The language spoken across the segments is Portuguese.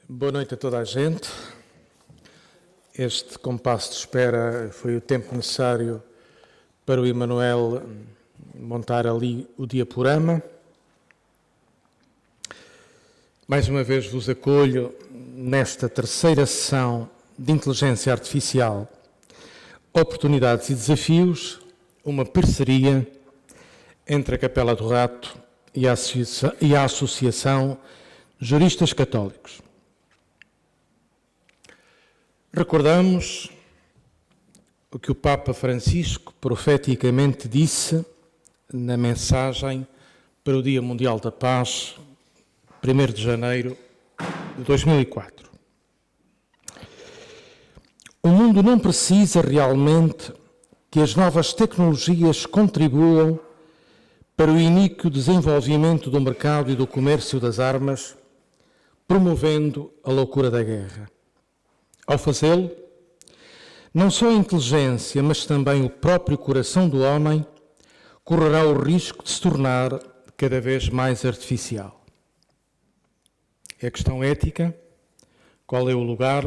Boa noite a toda a gente. Este compasso de espera foi o tempo necessário para o Emanuel montar ali o diaporama. Mais uma vez vos acolho nesta terceira sessão de Inteligência Artificial, Oportunidades e Desafios, uma parceria entre a Capela do Rato e a Associação Juristas Católicos. Recordamos o que o Papa Francisco profeticamente disse na mensagem para o Dia Mundial da Paz, 1º de janeiro de 2004. O mundo não precisa realmente que as novas tecnologias contribuam para o iníquo desenvolvimento do mercado e do comércio das armas, promovendo a loucura da guerra. Ao fazê-lo, não só a inteligência, mas também o próprio coração do homem correrá o risco de se tornar cada vez mais artificial. É a questão ética, qual é o lugar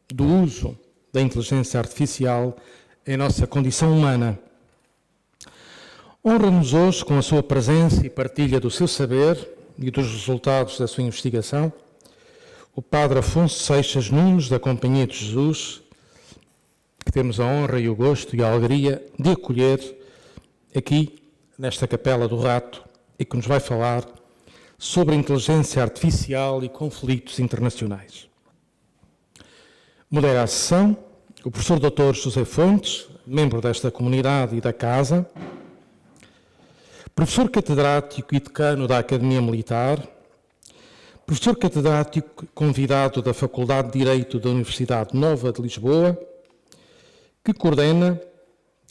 do uso da inteligência artificial em nossa condição humana. Honra-nos hoje com a sua presença e partilha do seu saber e dos resultados da sua investigação o Padre Afonso Seixas Nunes, da Companhia de Jesus, que temos a honra e o gosto e a alegria de acolher aqui, nesta Capela do Rato, e que nos vai falar sobre a inteligência artificial e conflitos internacionais. Modera a sessão o professor Dr. José Fontes, membro desta comunidade e da Casa, professor catedrático e decano da Academia Militar, professor catedrático convidado da Faculdade de Direito da Universidade Nova de Lisboa, que coordena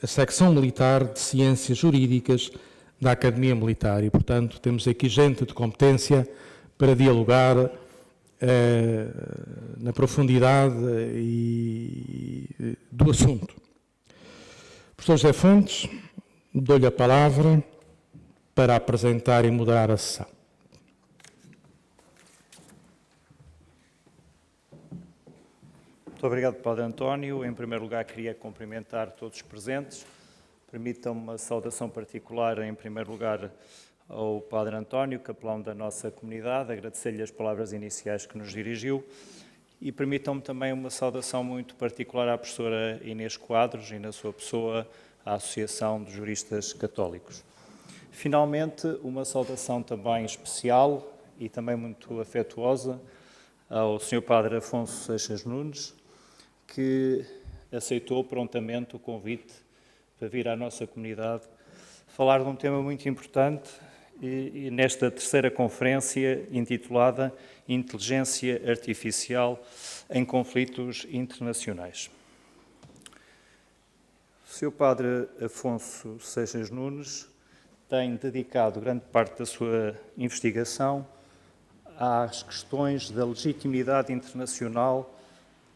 a secção militar de Ciências Jurídicas da Academia Militar e, portanto, temos aqui gente de competência para dialogar na profundidade do assunto. Professor José Fontes, dou-lhe a palavra para apresentar e moderar a sessão. Muito obrigado, Padre António. Em primeiro lugar, queria cumprimentar todos os presentes. Permitam-me uma saudação particular, em primeiro lugar, ao Padre António, capelão da nossa comunidade, agradecer-lhe as palavras iniciais que nos dirigiu e permitam-me também uma saudação muito particular à professora Inês Quadros e, na sua pessoa, à Associação de Juristas Católicos. Finalmente, uma saudação também especial e também muito afetuosa ao Sr. Padre Afonso Seixas Nunes, que aceitou prontamente o convite para vir à nossa comunidade falar de um tema muito importante e nesta terceira conferência intitulada Inteligência Artificial em Conflitos Internacionais. O Sr. Padre Afonso Seixas Nunes tem dedicado grande parte da sua investigação às questões da legitimidade internacional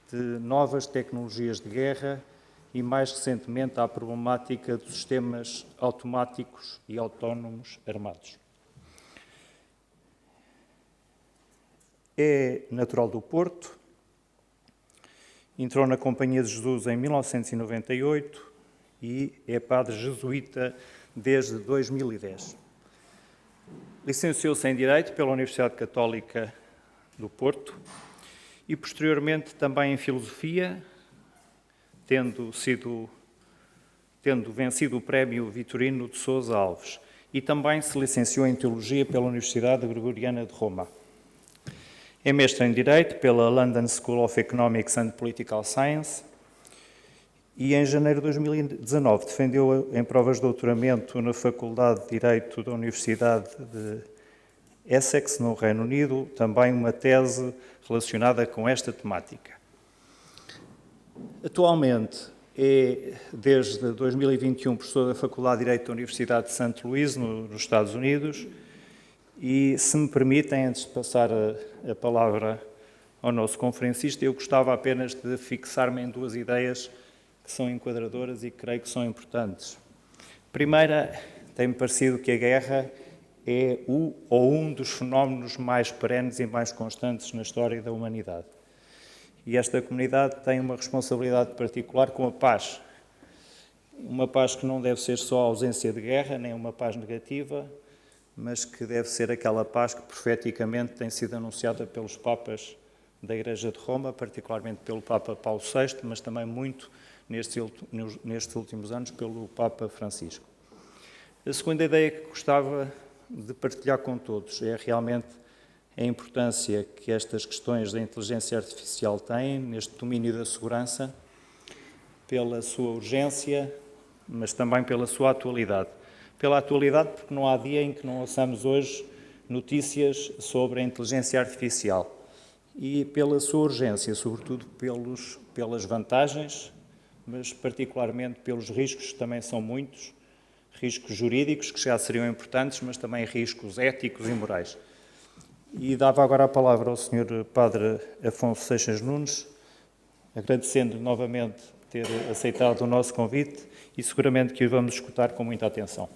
de novas tecnologias de guerra e, mais recentemente, à problemática dos sistemas automáticos e autónomos armados. É natural do Porto, entrou na Companhia de Jesus em 1998 e é padre jesuíta desde 2010. Licenciou-se em Direito pela Universidade Católica do Porto e, posteriormente, também em Filosofia, tendo vencido o Prémio Vitorino de Sousa Alves, e também se licenciou em Teologia pela Universidade Gregoriana de Roma. É mestre em Direito pela London School of Economics and Political Science e, em janeiro de 2019, defendeu em provas de doutoramento na Faculdade de Direito da Universidade de Essex, no Reino Unido, também uma tese relacionada com esta temática. Atualmente é, desde 2021, professor da Faculdade de Direito da Universidade de St. Louis, nos Estados Unidos, e, se me permitem, antes de passar a palavra ao nosso conferencista, eu gostava apenas de fixar-me em duas ideias que são enquadradoras e creio que são importantes. Primeira, tem-me parecido que a guerra é um dos fenómenos mais perenes e mais constantes na história da humanidade. E esta comunidade tem uma responsabilidade particular com a paz. Uma paz que não deve ser só a ausência de guerra, nem uma paz negativa, mas que deve ser aquela paz que profeticamente tem sido anunciada pelos papas da Igreja de Roma, particularmente pelo Papa Paulo VI, mas também muito nestes últimos anos pelo Papa Francisco. A segunda ideia que gostava de partilhar com todos é realmente a importância que estas questões da inteligência artificial têm neste domínio da segurança, pela sua urgência, mas também pela sua atualidade. Pela atualidade, porque não há dia em que não ouçamos hoje notícias sobre a inteligência artificial. E pela sua urgência, sobretudo pelas vantagens, mas particularmente pelos riscos, que também são muitos, riscos jurídicos, que já seriam importantes, mas também riscos éticos e morais. E dava agora a palavra ao Sr. Padre Afonso Seixas Nunes, agradecendo novamente ter aceitado o nosso convite e seguramente que o vamos escutar com muita atenção.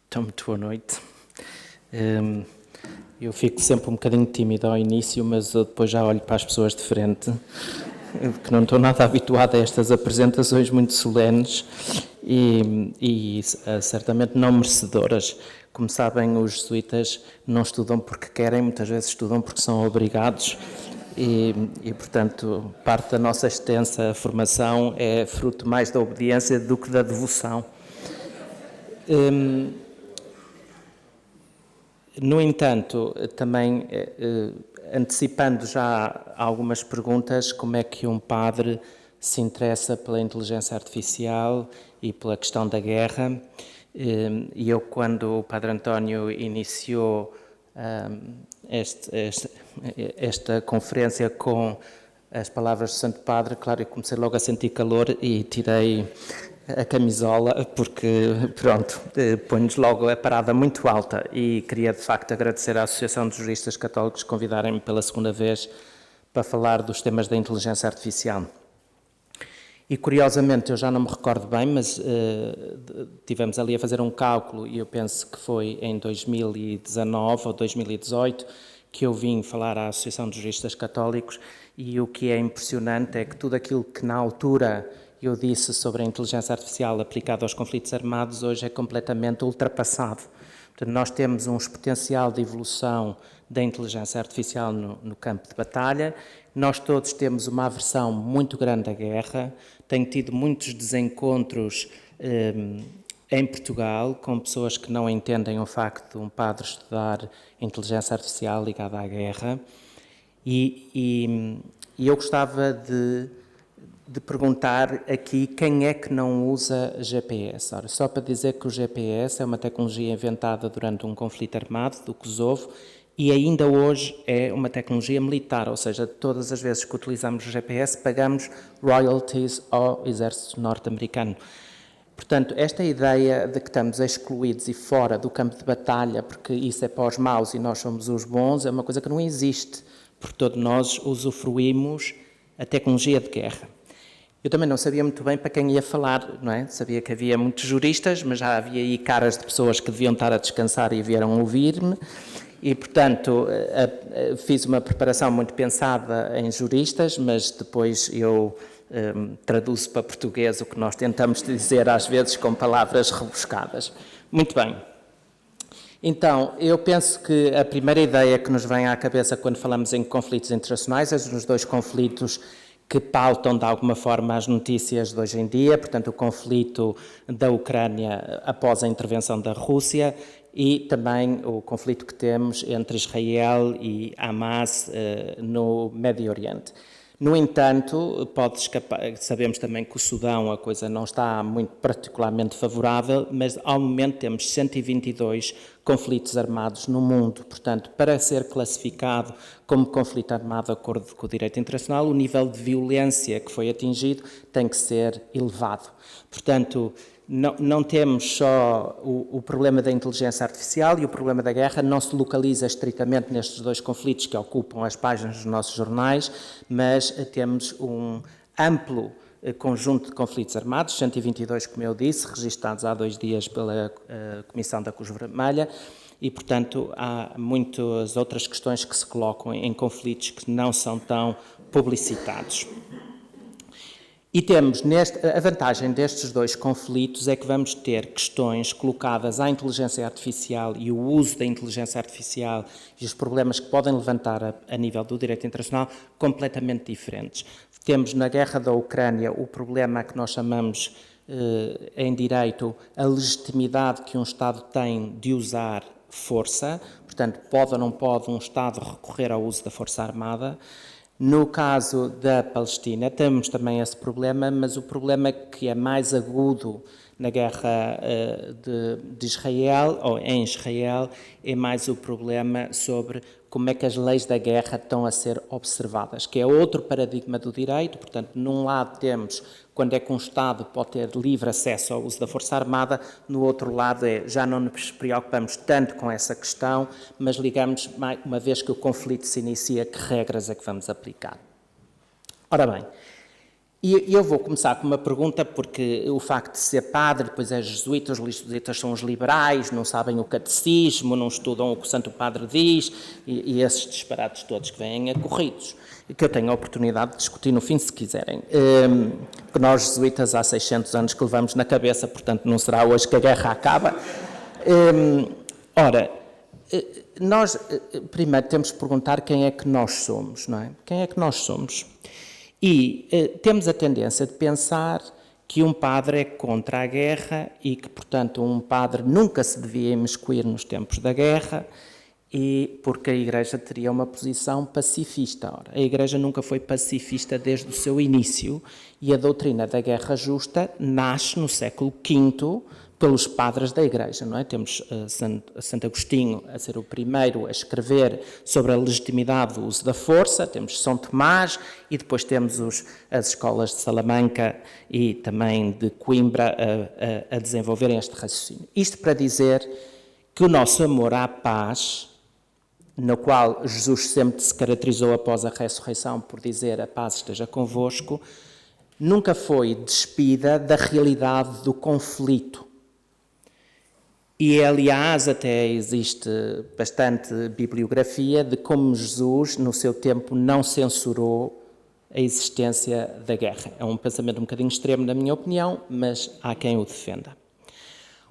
Então, muito boa noite. Eu fico sempre um bocadinho tímido ao início, mas eu depois já olho para as pessoas de frente, que não estou nada habituado a estas apresentações muito solenes e certamente não merecedoras. Como sabem, os jesuítas não estudam porque querem, muitas vezes estudam porque são obrigados e portanto, parte da nossa extensa formação é fruto mais da obediência do que da devoção. No entanto, também antecipando já algumas perguntas, como é que um padre se interessa pela inteligência artificial e pela questão da guerra? E eu, quando o Padre António iniciou esta conferência com as palavras do Santo Padre, claro, eu comecei logo a sentir calor e tirei a camisola, porque, pronto, põe-nos logo a parada muito alta e queria, de facto, agradecer à Associação de Juristas Católicos convidarem-me pela segunda vez para falar dos temas da inteligência artificial. E, curiosamente, eu já não me recordo bem, mas tivemos ali a fazer um cálculo e eu penso que foi em 2019 ou 2018 que eu vim falar à Associação de Juristas Católicos e o que é impressionante é que tudo aquilo que na altura eu disse sobre a inteligência artificial aplicada aos conflitos armados hoje é completamente ultrapassado. Portanto, nós temos um potencial de evolução da inteligência artificial no campo de batalha, nós todos temos uma aversão muito grande à guerra, tenho tido muitos desencontros em Portugal com pessoas que não entendem o facto de um padre estudar inteligência artificial ligada à guerra e eu gostava de perguntar aqui quem é que não usa GPS. Ora, só para dizer que o GPS é uma tecnologia inventada durante um conflito armado do Kosovo e ainda hoje é uma tecnologia militar, ou seja, todas as vezes que utilizamos o GPS pagamos royalties ao exército norte-americano. Portanto, esta ideia de que estamos excluídos e fora do campo de batalha, porque isso é para os maus e nós somos os bons, é uma coisa que não existe, porque todos nós usufruímos a tecnologia de guerra. Eu também não sabia muito bem para quem ia falar, não é? Sabia que havia muitos juristas, mas já havia aí caras de pessoas que deviam estar a descansar e vieram ouvir-me. E, portanto, fiz uma preparação muito pensada em juristas, mas depois eu traduzo para português o que nós tentamos dizer, às vezes, com palavras rebuscadas. Muito bem. Então, eu penso que a primeira ideia que nos vem à cabeça quando falamos em conflitos internacionais é nos dois conflitos que pautam de alguma forma as notícias de hoje em dia, portanto o conflito da Ucrânia após a intervenção da Rússia e também o conflito que temos entre Israel e Hamas no Médio Oriente. No entanto, pode escapar, sabemos também que o Sudão a coisa não está muito particularmente favorável, mas ao momento temos 122 conflitos armados no mundo. Portanto, para ser classificado como conflito armado de acordo com o direito internacional, o nível de violência que foi atingido tem que ser elevado. Portanto, não temos só o problema da inteligência artificial, e o problema da guerra não se localiza estritamente nestes dois conflitos que ocupam as páginas dos nossos jornais, mas temos um amplo conjunto de conflitos armados, 122, como eu disse, registados há 2 dias pela Comissão da Cruz Vermelha, e, portanto, há muitas outras questões que se colocam em conflitos que não são tão publicitados. E temos, a vantagem destes dois conflitos é que vamos ter questões colocadas à inteligência artificial e o uso da inteligência artificial e os problemas que podem levantar a nível do direito internacional completamente diferentes. Temos na guerra da Ucrânia o problema que nós chamamos em direito a legitimidade que um Estado tem de usar força, portanto, pode ou não pode um Estado recorrer ao uso da força armada. No caso da Palestina, temos também esse problema, mas o problema que é mais agudo na guerra de Israel, ou em Israel, é mais o problema sobre como é que as leis da guerra estão a ser observadas, que é outro paradigma do direito. Portanto, num lado temos quando é que um Estado pode ter livre acesso ao uso da força armada, no outro lado já não nos preocupamos tanto com essa questão, mas ligamos, uma vez que o conflito se inicia, que regras é que vamos aplicar. Ora bem, e eu vou começar com uma pergunta, porque o facto de ser padre, depois é jesuíta, os jesuítas são os liberais, não sabem o catecismo, não estudam o que o Santo Padre diz, e esses disparates todos que vêm corridos, que eu tenho a oportunidade de discutir no fim, se quiserem. Porque nós, jesuítas, há 600 anos que levamos na cabeça, portanto não será hoje que a guerra acaba. Ora, nós primeiro temos que perguntar quem é que nós somos, não é? Quem é que nós somos? E temos a tendência de pensar que um padre é contra a guerra e que, portanto, um padre nunca se devia imiscuir nos tempos da guerra, e porque a Igreja teria uma posição pacifista. Ora, a Igreja nunca foi pacifista desde o seu início, e a doutrina da guerra justa nasce no século V pelos padres da Igreja, não é? Temos Santo Agostinho a ser o primeiro a escrever sobre a legitimidade do uso da força, temos São Tomás, e depois temos as escolas de Salamanca e também de Coimbra a desenvolverem este raciocínio. Isto para dizer que o nosso amor à paz, no qual Jesus sempre se caracterizou após a ressurreição por dizer a paz esteja convosco, nunca foi despida da realidade do conflito. E, aliás, até existe bastante bibliografia de como Jesus, no seu tempo, não censurou a existência da guerra. É um pensamento um bocadinho extremo, na minha opinião, mas há quem o defenda.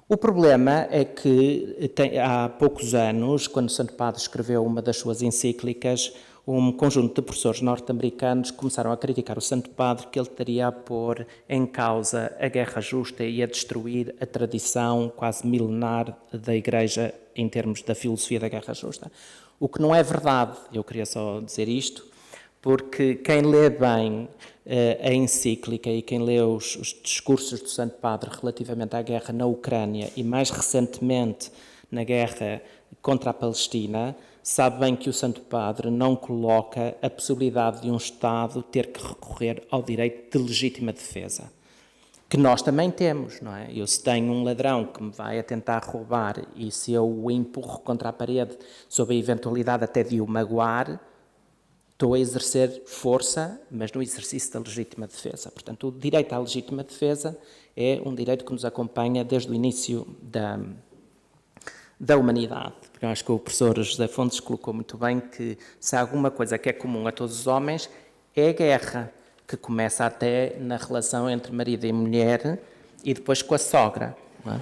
O problema é que, há poucos anos, quando o Santo Padre escreveu uma das suas encíclicas, um conjunto de professores norte-americanos começaram a criticar o Santo Padre, que ele estaria a pôr em causa a guerra justa e a destruir a tradição quase milenar da Igreja em termos da filosofia da guerra justa. O que não é verdade, eu queria só dizer isto, porque quem lê bem a encíclica e quem lê os discursos do Santo Padre relativamente à guerra na Ucrânia e mais recentemente na guerra contra a Palestina, sabe bem que o Santo Padre não coloca a possibilidade de um Estado ter que recorrer ao direito de legítima defesa, que nós também temos, não é? Eu, se tenho um ladrão que me vai a tentar roubar e se eu o empurro contra a parede sob a eventualidade até de o magoar, estou a exercer força, mas no exercício da legítima defesa. Portanto, o direito à legítima defesa é um direito que nos acompanha desde o início da humanidade. Eu acho que o professor José Fontes colocou muito bem que se há alguma coisa que é comum a todos os homens é a guerra, que começa até na relação entre marido e mulher e depois com a sogra, não é?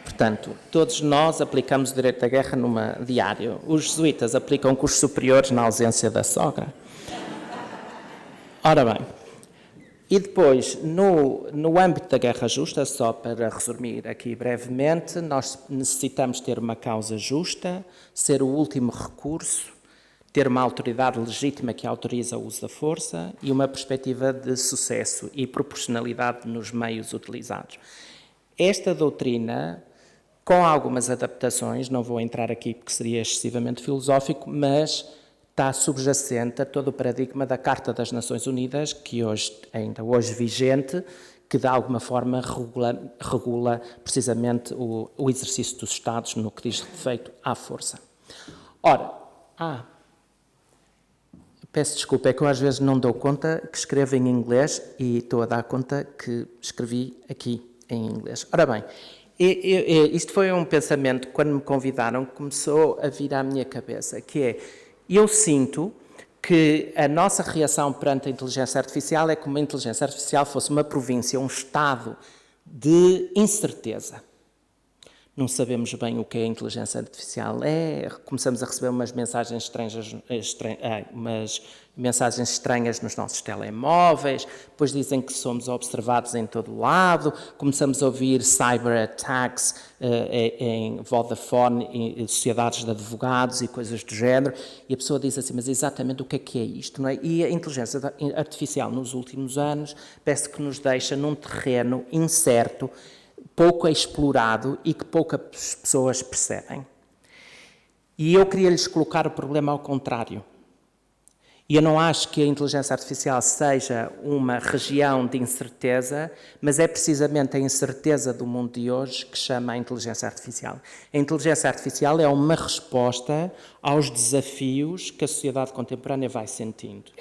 Portanto, todos nós aplicamos o direito da guerra numa diário. Os jesuítas aplicam cursos superiores na ausência da sogra. Ora bem, e depois, no âmbito da guerra justa, só para resumir aqui brevemente, nós necessitamos ter uma causa justa, ser o último recurso, ter uma autoridade legítima que autoriza o uso da força e uma perspectiva de sucesso e proporcionalidade nos meios utilizados. Esta doutrina, com algumas adaptações, não vou entrar aqui porque seria excessivamente filosófico, mas está subjacente a todo o paradigma da Carta das Nações Unidas, que ainda hoje vigente, que de alguma forma regula precisamente o exercício dos Estados no que diz respeito à força. Ora, peço desculpa, é que eu às vezes não dou conta que escrevo em inglês e estou a dar conta que escrevi aqui em inglês. Ora bem, isto foi um pensamento que, quando me convidaram, começou a vir à minha cabeça, que é, eu sinto que a nossa reação perante a inteligência artificial é como a inteligência artificial fosse uma província, um estado de incerteza. Não sabemos bem o que é a inteligência artificial. Começamos a receber umas mensagens estranhas nos nossos telemóveis, depois dizem que somos observados em todo lado, começamos a ouvir cyber-attacks em Vodafone, em sociedades de advogados e coisas do género, e a pessoa diz assim, mas exatamente o que é isto, não é? E a inteligência artificial nos últimos anos parece que nos deixa num terreno incerto, pouco explorado e que poucas pessoas percebem. E eu queria-lhes colocar o problema ao contrário. E eu não acho que a inteligência artificial seja uma região de incerteza, mas é precisamente a incerteza do mundo de hoje que chama a inteligência artificial. A inteligência artificial é uma resposta aos desafios que a sociedade contemporânea vai sentindo.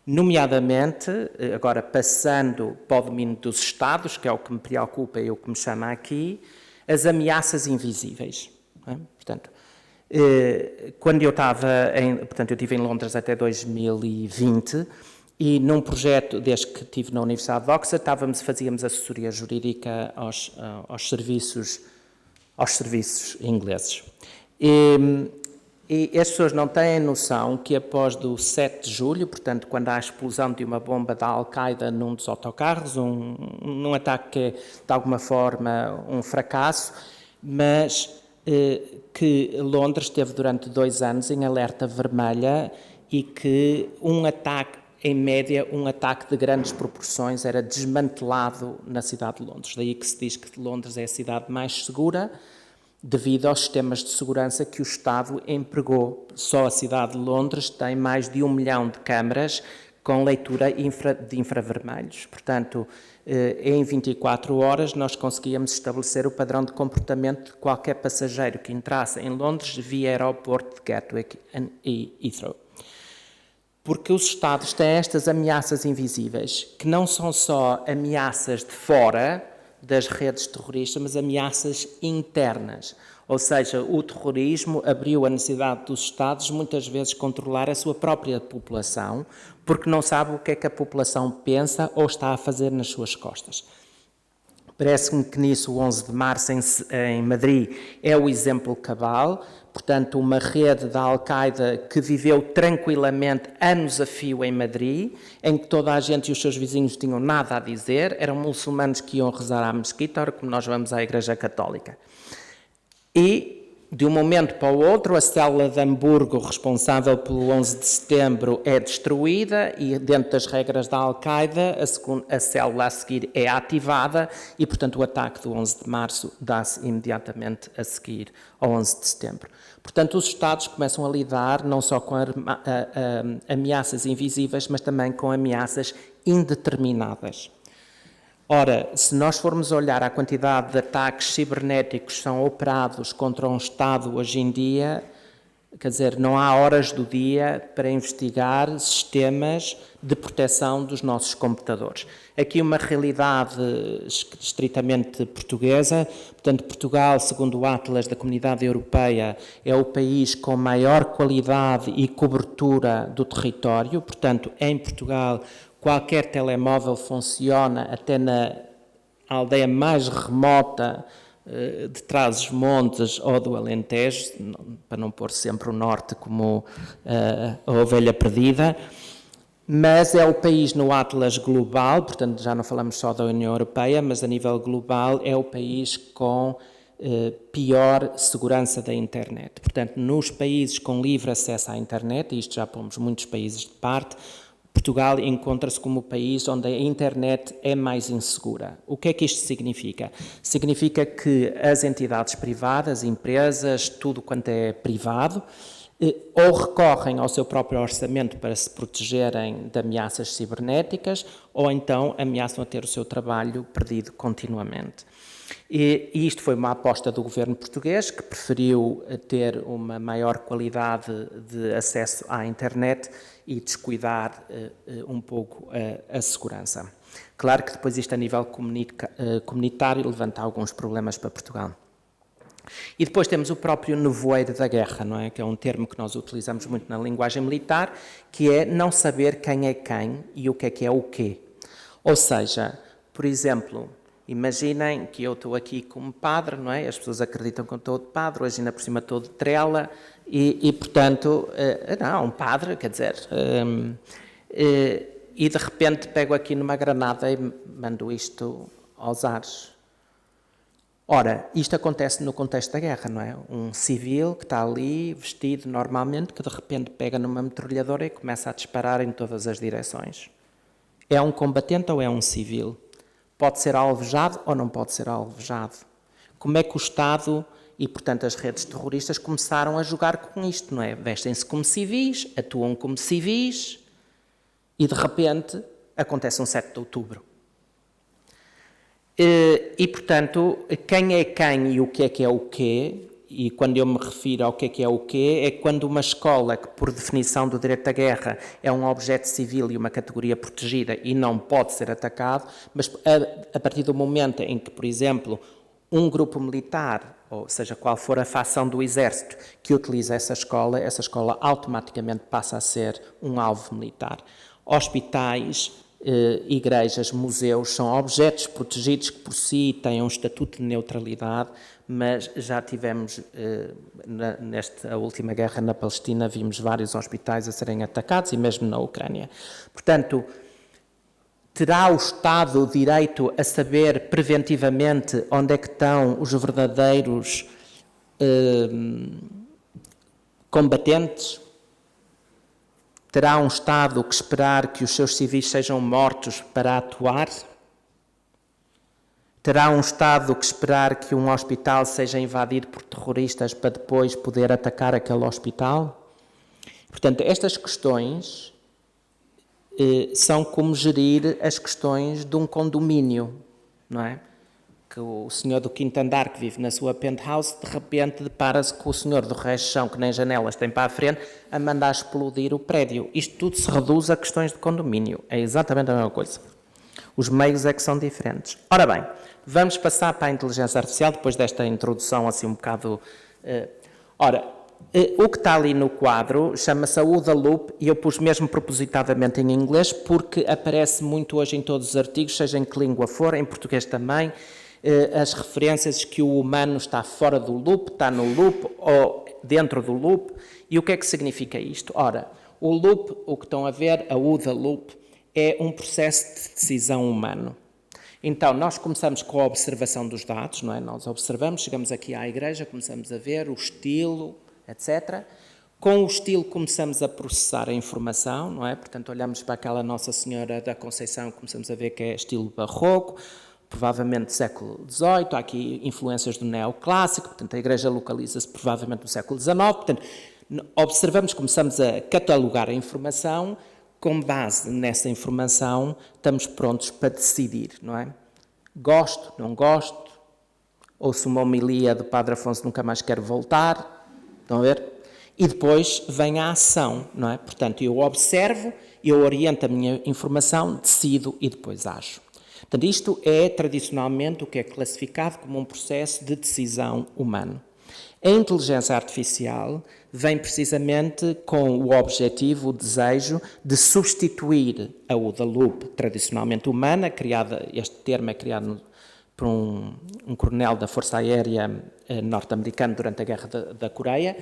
Nomeadamente, agora passando para o domínio dos Estados, que é o que me preocupa e o que me chama aqui, as ameaças invisíveis. Não é? Portanto, quando eu eu estive em Londres até 2020 e num projeto, desde que estive na Universidade de Oxford, fazíamos assessoria jurídica aos serviços ingleses. E as pessoas não têm noção que após do 7 de julho, portanto, quando há a explosão de uma bomba da Al-Qaeda num dos autocarros, num ataque que é, de alguma forma, um fracasso, mas que Londres esteve durante 2 anos em alerta vermelha e que em média, um ataque de grandes proporções era desmantelado na cidade de Londres. Daí que se diz que Londres é a cidade mais segura, devido aos sistemas de segurança que o Estado empregou. Só a cidade de Londres tem mais de 1 milhão de câmaras com leitura de infravermelhos. Portanto, em 24 horas nós conseguíamos estabelecer o padrão de comportamento de qualquer passageiro que entrasse em Londres via aeroporto de Gatwick e Heathrow. Porque os Estados têm estas ameaças invisíveis, que não são só ameaças de fora das redes terroristas, mas ameaças internas. Ou seja, o terrorismo abriu a necessidade dos Estados muitas vezes controlar a sua própria população, porque não sabe o que é que a população pensa ou está a fazer nas suas costas. Parece-me que nisso o 11 de março em Madrid é o exemplo cabal, portanto uma rede da Al-Qaeda que viveu tranquilamente anos a fio em Madrid, em que toda a gente e os seus vizinhos tinham nada a dizer, eram muçulmanos que iam rezar à mesquita, ora como nós vamos à Igreja Católica. E, de um momento para o outro, a célula de Hamburgo, responsável pelo 11 de setembro, é destruída e, dentro das regras da Al-Qaeda, a célula a seguir é ativada e, portanto, o ataque do 11 de março dá-se imediatamente a seguir ao 11 de setembro. Portanto, os Estados começam a lidar não só com ameaças invisíveis, mas também com ameaças indeterminadas. Ora, se nós formos olhar a quantidade de ataques cibernéticos que são operados contra um Estado hoje em dia, quer dizer, não há horas do dia para investigar sistemas de proteção dos nossos computadores. Aqui uma realidade estritamente portuguesa, portanto, Portugal, segundo o Atlas da Comunidade Europeia, é o país com maior qualidade e cobertura do território, portanto, em Portugal, qualquer telemóvel funciona até na aldeia mais remota de Trás-os-Montes ou do Alentejo, para não pôr sempre o norte como a ovelha perdida, mas é o país no Atlas global, portanto já não falamos só da União Europeia, mas a nível global é o país com pior segurança da internet. Portanto, nos países com livre acesso à internet, e isto já pomos muitos países de parte, Portugal encontra-se como o país onde a internet é mais insegura. O que é que isto significa? Significa que as entidades privadas, empresas, tudo quanto é privado, ou recorrem ao seu próprio orçamento para se protegerem de ameaças cibernéticas, ou então ameaçam a ter o seu trabalho perdido continuamente. E isto foi uma aposta do governo português, que preferiu ter uma maior qualidade de acesso à internet e descuidar um pouco a segurança. Claro que depois isto a nível comunitário levanta alguns problemas para Portugal. E depois temos o próprio nevoeiro da guerra, não é? Que é um termo que nós utilizamos muito na linguagem militar, que é não saber quem é quem e o que é o quê. Ou seja, por exemplo, imaginem que eu estou aqui como padre, não é? As pessoas acreditam que eu estou de padre, hoje ainda por cima estou de trela e portanto, não, um padre, quer dizer, e de repente pego aqui numa granada e mando isto aos ares. Ora, isto acontece no contexto da guerra, não é? Um civil que está ali, vestido normalmente, que de repente pega numa metralhadora e começa a disparar em todas as direções. É um combatente ou é um civil? Pode ser alvejado ou não pode ser alvejado? Como é que o Estado e, portanto, as redes terroristas começaram a jogar com isto, não é? Vestem-se como civis, atuam como civis e, de repente, acontece um 7 de outubro. E, portanto, quem é quem e o que é o quê, e quando eu me refiro ao que é o quê, é quando uma escola que, por definição do direito da guerra, é um objeto civil e uma categoria protegida e não pode ser atacado, mas a partir do momento em que, por exemplo, um grupo militar, ou seja, qual for a facção do exército que utiliza essa escola automaticamente passa a ser um alvo militar. Hospitais, igrejas, museus, são objetos protegidos que por si têm um estatuto de neutralidade, mas já tivemos, nesta última guerra na Palestina, vimos vários hospitais a serem atacados e mesmo na Ucrânia. Portanto, terá o Estado o direito a saber preventivamente onde é que estão os verdadeiros combatentes? Terá um Estado que esperar que os seus civis sejam mortos para atuar? Terá um Estado que esperar que um hospital seja invadido por terroristas para depois poder atacar aquele hospital? Portanto, estas questões são como gerir as questões de um condomínio, não é? Que o senhor do quinto andar que vive na sua penthouse, de repente depara-se com o senhor do resto chão, que nem janelas tem para a frente, a mandar explodir o prédio. Isto tudo se reduz a questões de condomínio. É exatamente a mesma coisa. Os meios é que são diferentes. Ora bem, vamos passar para a inteligência artificial, depois desta introdução assim um bocado... o que está ali no quadro chama-se a OODA Loop e eu pus mesmo propositadamente em inglês porque aparece muito hoje em todos os artigos, seja em que língua for, em português também, as referências que o humano está fora do loop, está no loop ou dentro do loop. E o que é que significa isto? Ora, o loop, o que estão a ver, a OODA Loop, é um processo de decisão humano. Então, nós começamos com a observação dos dados, não é? Nós observamos, chegamos aqui à igreja, começamos a ver o estilo, etc. Com o estilo começamos a processar a informação, não é? Portanto, olhamos para aquela Nossa Senhora da Conceição, começamos a ver que é estilo barroco, provavelmente século XVIII, há aqui influências do neoclássico, portanto a igreja localiza-se provavelmente no século XIX, portanto observamos, começamos a catalogar a informação, com base nessa informação estamos prontos para decidir, não é? Gosto, não gosto, ouço uma homilia do Padre Afonso, nunca mais quero voltar, estão a ver? E depois vem a ação, não é? Portanto, eu observo, eu oriento a minha informação, decido e depois ajo. Portanto, isto é tradicionalmente o que é classificado como um processo de decisão humano. A inteligência artificial vem precisamente com o objetivo, o desejo de substituir a OODA Loop tradicionalmente humana, este termo é criado por um coronel da Força Aérea norte-americana durante a Guerra da Coreia.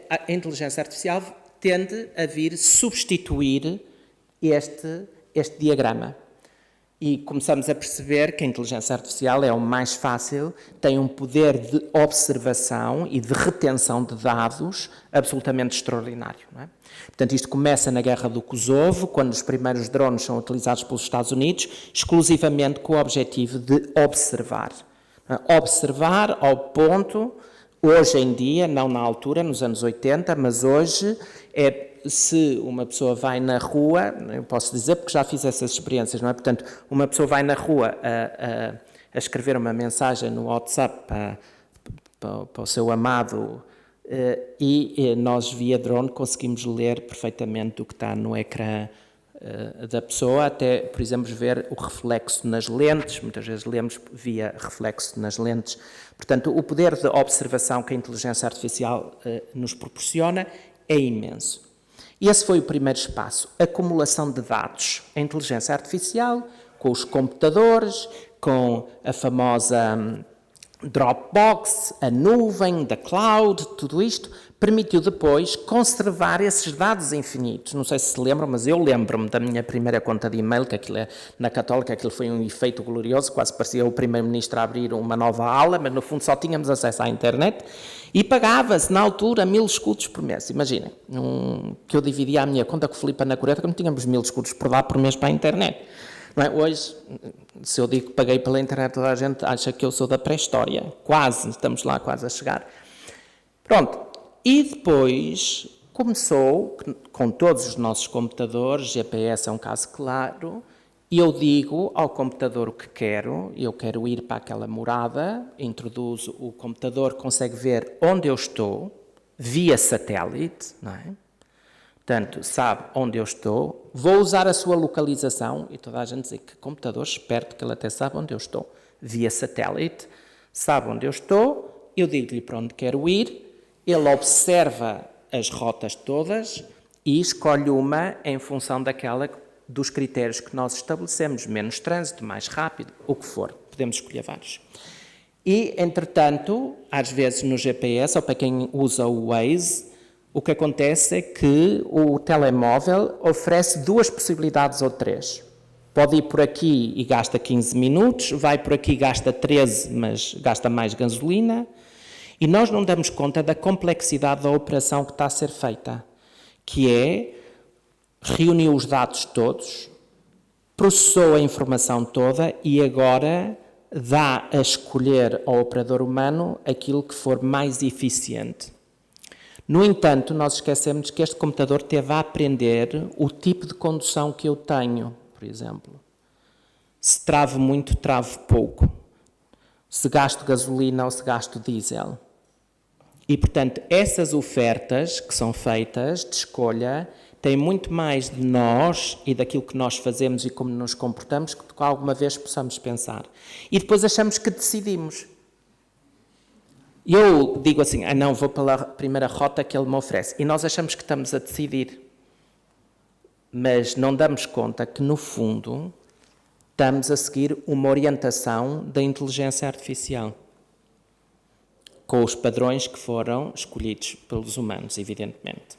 A inteligência artificial tende a vir substituir este diagrama. E começamos a perceber que a inteligência artificial é o mais fácil, tem um poder de observação e de retenção de dados absolutamente extraordinário, não é? Portanto, isto começa na Guerra do Kosovo, quando os primeiros drones são utilizados pelos Estados Unidos, exclusivamente com o objetivo de observar. Observar ao ponto, Hoje em dia, não na altura, nos anos 80, mas hoje, se uma pessoa vai na rua, eu posso dizer porque já fiz essas experiências, não é? Portanto, uma pessoa vai na rua a escrever uma mensagem no WhatsApp para o seu amado e nós, via drone, conseguimos ler perfeitamente o que está no ecrã da pessoa, até, por exemplo, ver o reflexo nas lentes, muitas vezes lemos via reflexo nas lentes. Portanto, o poder de observação que a inteligência artificial nos proporciona é imenso. E esse foi o primeiro espaço, acumulação de dados. A inteligência artificial, com os computadores, com a famosa Dropbox, a nuvem, da cloud, tudo isto, permitiu depois conservar esses dados infinitos. Não sei se se lembram, mas eu lembro-me da minha primeira conta de e-mail, que aquilo na Católica, aquilo foi um efeito glorioso, quase parecia o primeiro-ministro a abrir uma nova aula, mas no fundo só tínhamos acesso à internet, e pagava-se na altura 1000 escudos por mês. Imaginem, que eu dividia a minha conta com o Filipe Anacoreta, que não tínhamos 1000 escudos por dar por mês para a internet. Não é? Hoje, se eu digo que paguei pela internet, toda a gente acha que eu sou da pré-história. Quase, estamos lá quase a chegar. Pronto, e depois começou, com todos os nossos computadores, GPS é um caso claro, e eu digo ao computador o que quero, eu quero ir para aquela morada, introduzo o computador, consegue ver onde eu estou, via satélite, não é? Portanto, sabe onde eu estou, vou usar a sua localização, e toda a gente diz que computador esperto, que ele até sabe onde eu estou, via satélite, sabe onde eu estou, eu digo-lhe para onde quero ir, ele observa as rotas todas e escolhe uma em função dos critérios que nós estabelecemos, menos trânsito, mais rápido, o que for, podemos escolher vários. E, entretanto, às vezes no GPS, ou para quem usa o Waze, o que acontece é que o telemóvel oferece 2 possibilidades ou 3. Pode ir por aqui e gasta 15 minutos, vai por aqui e gasta 13, mas gasta mais gasolina. E nós não damos conta da complexidade da operação que está a ser feita, que é reunir os dados todos, processou a informação toda e agora dá a escolher ao operador humano aquilo que for mais eficiente. No entanto, nós esquecemos que este computador teve a aprender o tipo de condução que eu tenho, por exemplo. Se travo muito, travo pouco. Se gasto gasolina ou se gasto diesel. E, portanto, essas ofertas que são feitas de escolha têm muito mais de nós e daquilo que nós fazemos e como nos comportamos que alguma vez possamos pensar. E depois achamos que decidimos. Eu digo assim, não, vou pela primeira rota que ele me oferece. E nós achamos que estamos a decidir. Mas não damos conta que, no fundo, estamos a seguir uma orientação da inteligência artificial, com os padrões que foram escolhidos pelos humanos, evidentemente.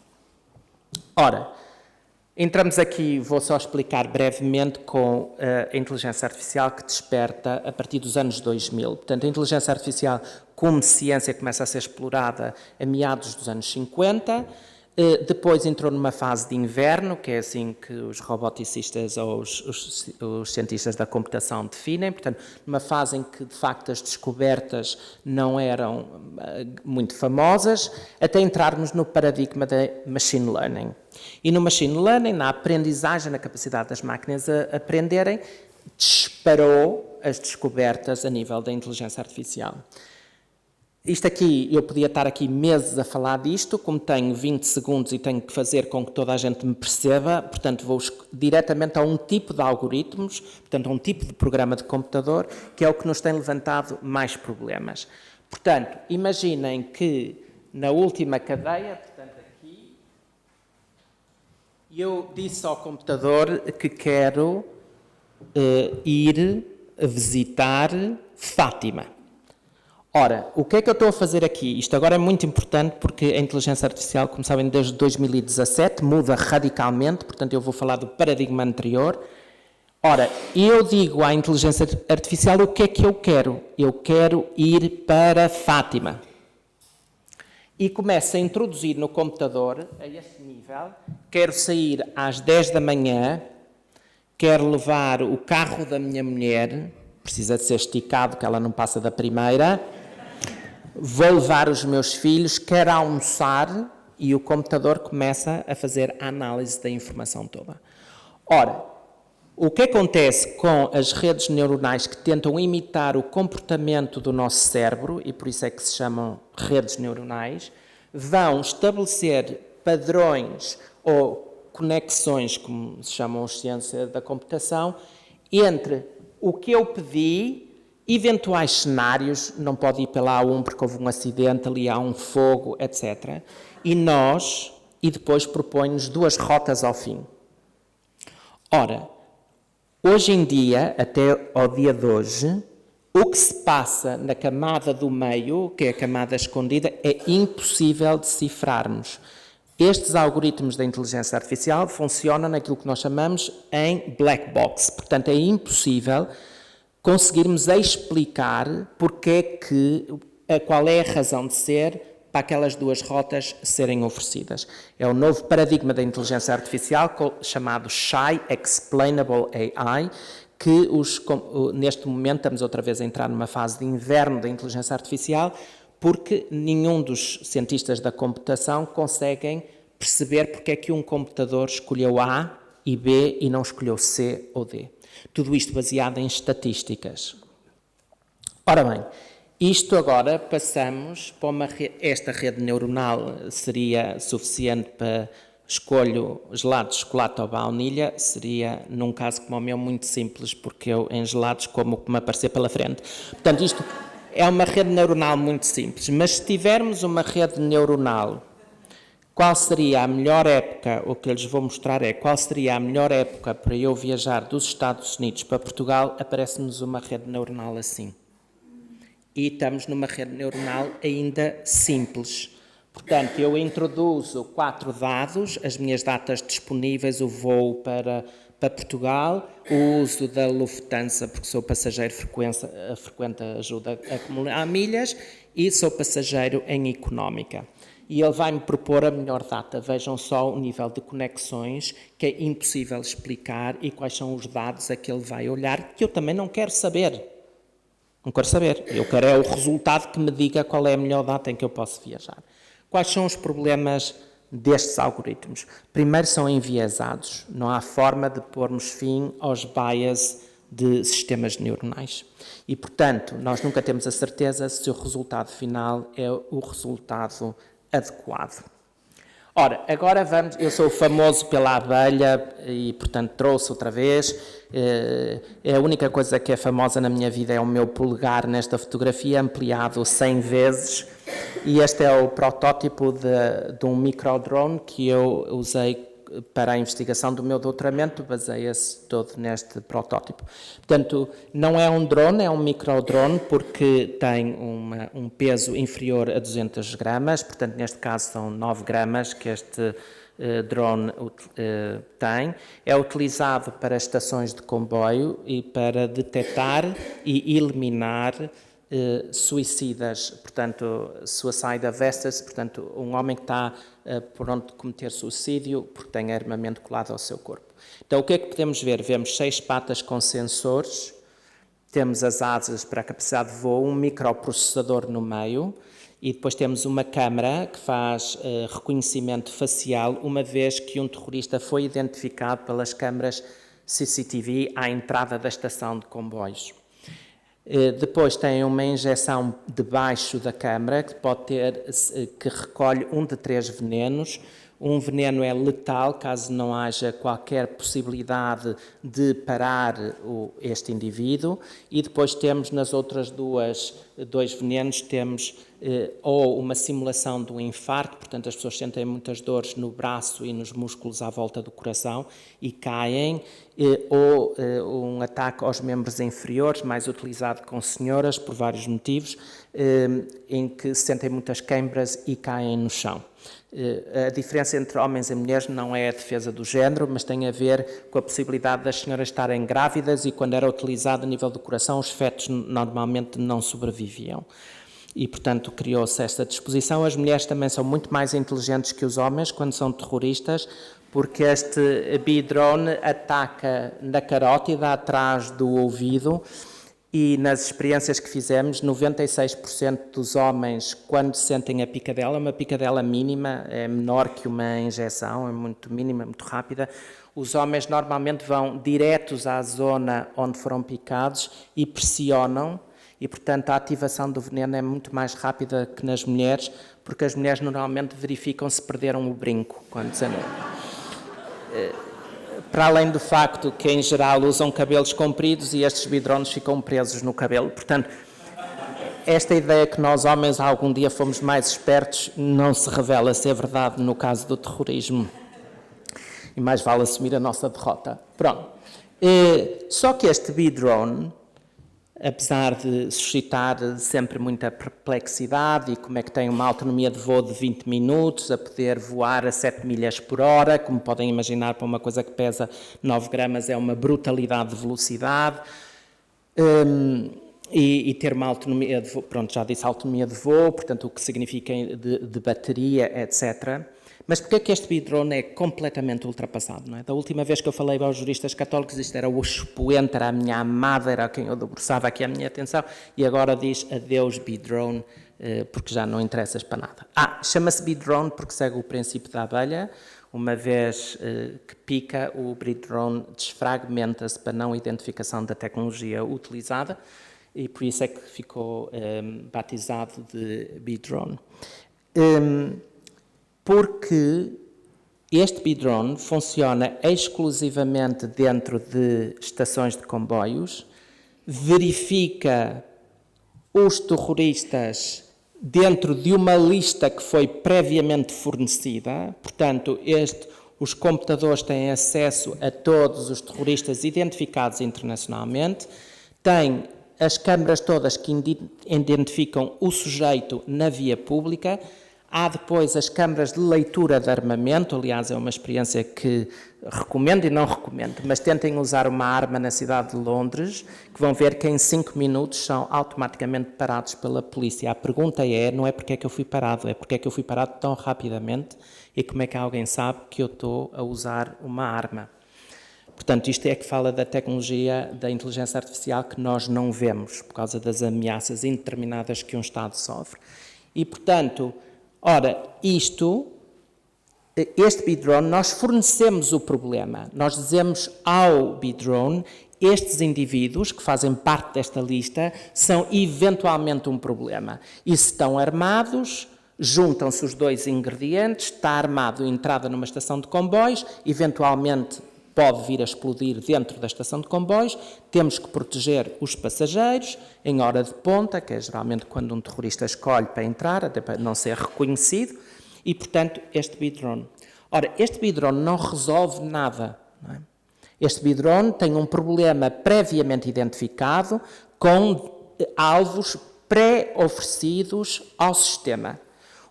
Ora, entramos aqui, vou só explicar brevemente, com a inteligência artificial que desperta a partir dos anos 2000. Portanto, a inteligência artificial como ciência começa a ser explorada a meados dos anos 50, depois entrou numa fase de inverno, que é assim que os roboticistas ou os cientistas da computação definem, portanto, numa fase em que, de facto, as descobertas não eram muito famosas, até entrarmos no paradigma da machine learning. E no machine learning, na aprendizagem, na capacidade das máquinas a aprenderem, disparou as descobertas a nível da inteligência artificial. Isto aqui, eu podia estar aqui meses a falar disto, como tenho 20 segundos e tenho que fazer com que toda a gente me perceba, portanto vou diretamente a um tipo de algoritmos, portanto a um tipo de programa de computador, que é o que nos tem levantado mais problemas. Portanto, imaginem que na última cadeia, portanto aqui, eu disse ao computador que quero ir visitar Fátima. Ora, o que é que eu estou a fazer aqui? Isto agora é muito importante porque a inteligência artificial, como sabem, desde 2017 muda radicalmente, portanto eu vou falar do paradigma anterior. Ora, eu digo à inteligência artificial o que é que eu quero. Eu quero ir para Fátima. E começo a introduzir no computador, a este nível, quero sair às 10 da manhã, quero levar o carro da minha mulher, precisa de ser esticado, que ela não passa da primeira, vou levar os meus filhos, quero almoçar, e o computador começa a fazer a análise da informação toda. Ora, o que acontece com as redes neuronais que tentam imitar o comportamento do nosso cérebro, e por isso é que se chamam redes neuronais, vão estabelecer padrões ou conexões, como se chamam os ciências da computação, entre o que eu pedi, eventuais cenários, não pode ir pela A1 porque houve um acidente, ali há um fogo, etc. E depois propõe-nos 2 rotas ao fim. Ora, hoje em dia, até ao dia de hoje, o que se passa na camada do meio, que é a camada escondida, é impossível decifrarmos. Estes algoritmos da inteligência artificial funcionam naquilo que nós chamamos em black box. Portanto, é impossível conseguirmos explicar qual é a razão de ser para aquelas 2 rotas serem oferecidas. É o novo paradigma da inteligência artificial chamado Shy Explainable AI, que neste momento estamos outra vez a entrar numa fase de inverno da inteligência artificial, porque nenhum dos cientistas da computação conseguem perceber porque é que um computador escolheu A e B e não escolheu C ou D. Tudo isto baseado em estatísticas. Ora bem, isto agora passamos para esta rede neuronal seria suficiente para escolho gelado de chocolate ou baunilha, seria, num caso como o meu, muito simples, porque eu em gelados como o que me aparecer pela frente. Portanto, isto é uma rede neuronal muito simples, mas se tivermos uma rede neuronal, qual seria a melhor época, o que eu lhes vou mostrar é qual seria a melhor época para eu viajar dos Estados Unidos para Portugal, aparece-nos uma rede neuronal assim. E estamos numa rede neuronal ainda simples. Portanto, eu introduzo 4 dados, as minhas datas disponíveis, o voo para Portugal, o uso da Lufthansa, porque sou passageiro frequente, ajuda a acumular milhas, e sou passageiro em económica. E ele vai-me propor a melhor data. Vejam só o nível de conexões que é impossível explicar e quais são os dados a que ele vai olhar, que eu também não quero saber. Não quero saber. Eu quero é o resultado que me diga qual é a melhor data em que eu posso viajar. Quais são os problemas destes algoritmos? Primeiro, são enviesados. Não há forma de pormos fim aos bias de sistemas neuronais. E, portanto, nós nunca temos a certeza se o resultado final é o resultado adequado. Ora, agora vamos, eu sou famoso pela abelha e, portanto, trouxe outra vez. A única coisa que é famosa na minha vida é o meu polegar nesta fotografia, ampliado 100 vezes. E este é o protótipo de um microdrone que eu usei para a investigação do meu doutoramento, baseia-se todo neste protótipo. Portanto, não é um drone, é um microdrone, porque tem um peso inferior a 200 gramas, portanto, neste caso são 9 gramas que este drone tem. É utilizado para estações de comboio e para detectar e eliminar suicidas, portanto, suicide vessels, portanto, um homem que está pronto a cometer suicídio porque tem armamento colado ao seu corpo. Então, o que é que podemos ver? Vemos 6 patas com sensores, temos as asas para a capacidade de voo, um microprocessador no meio e depois temos uma câmara que faz reconhecimento facial, uma vez que um terrorista foi identificado pelas câmaras CCTV à entrada da estação de comboios. Depois tem uma injeção debaixo da câmara que recolhe um de 3 venenos. Um veneno é letal, caso não haja qualquer possibilidade de parar este indivíduo. E depois temos nas outras 2 venenos, temos ou uma simulação de um infarto, portanto as pessoas sentem muitas dores no braço e nos músculos à volta do coração e caem, ou um ataque aos membros inferiores, mais utilizado com senhoras por vários motivos, em que sentem muitas queimbras e caem no chão. A diferença entre homens e mulheres não é a defesa do género, mas tem a ver com a possibilidade das senhoras estarem grávidas e quando era utilizado a nível do coração, os fetos normalmente não sobreviviam. E, portanto, criou-se esta disposição. As mulheres também são muito mais inteligentes que os homens quando são terroristas, porque este bidrone ataca na carótida, atrás do ouvido, E nas experiências que fizemos, 96% dos homens, quando sentem a picadela, uma picadela mínima, é menor que uma injeção, é muito mínima, muito rápida, os homens normalmente vão diretos à zona onde foram picados e pressionam, e portanto a ativação do veneno é muito mais rápida que nas mulheres, porque as mulheres normalmente verificam se perderam o brinco quando para além do facto que, em geral, usam cabelos compridos e estes bidrones ficam presos no cabelo. Portanto, esta ideia que nós, homens, algum dia fomos mais espertos, não se revela ser verdade no caso do terrorismo. E mais vale assumir a nossa derrota. Pronto. Só que este bidrone, apesar de suscitar sempre muita perplexidade, e como é que tem uma autonomia de voo de 20 minutos, a poder voar a 7 milhas por hora, como podem imaginar, para uma coisa que pesa 9 gramas é uma brutalidade de velocidade, e ter uma autonomia de voo, pronto, já disse autonomia de voo, portanto o que significa de bateria, etc. Mas porquê é que este bidrone é completamente ultrapassado? Não é? Da última vez que eu falei aos juristas católicos, isto era o expoente, era a minha amada, era a quem eu debruçava aqui a minha atenção, e agora diz adeus bidrone, porque já não interessas para nada. Chama-se bidrone porque segue o princípio da abelha. Uma vez que pica, o bidrone desfragmenta-se para não identificação da tecnologia utilizada, e por isso é que ficou batizado de bidrone. Porque este bidrone funciona exclusivamente dentro de estações de comboios, verifica os terroristas dentro de uma lista que foi previamente fornecida, portanto, os computadores têm acesso a todos os terroristas identificados internacionalmente, têm as câmaras todas que identificam o sujeito na via pública. Há depois as câmaras de leitura de armamento, aliás, é uma experiência que recomendo e não recomendo, mas tentem usar uma arma na cidade de Londres, que vão ver que em 5 minutos são automaticamente parados pela polícia. A pergunta não é porque é que eu fui parado, é porque é que eu fui parado tão rapidamente e como é que alguém sabe que eu estou a usar uma arma. Portanto, isto é que fala da tecnologia da inteligência artificial que nós não vemos, por causa das ameaças indeterminadas que um Estado sofre. E, portanto, este bidrone, nós fornecemos o problema. Nós dizemos ao bidrone, estes indivíduos que fazem parte desta lista são eventualmente um problema. E se estão armados, juntam-se os dois ingredientes, está armado a entrada numa estação de comboios, eventualmente pode vir a explodir dentro da estação de comboios, temos que proteger os passageiros em hora de ponta, que é geralmente quando um terrorista escolhe para entrar, até para não ser reconhecido, e, portanto, este bidrone. Este bidrone não resolve nada. Não é? Este bidrone tem um problema previamente identificado com alvos pré-oferecidos ao sistema.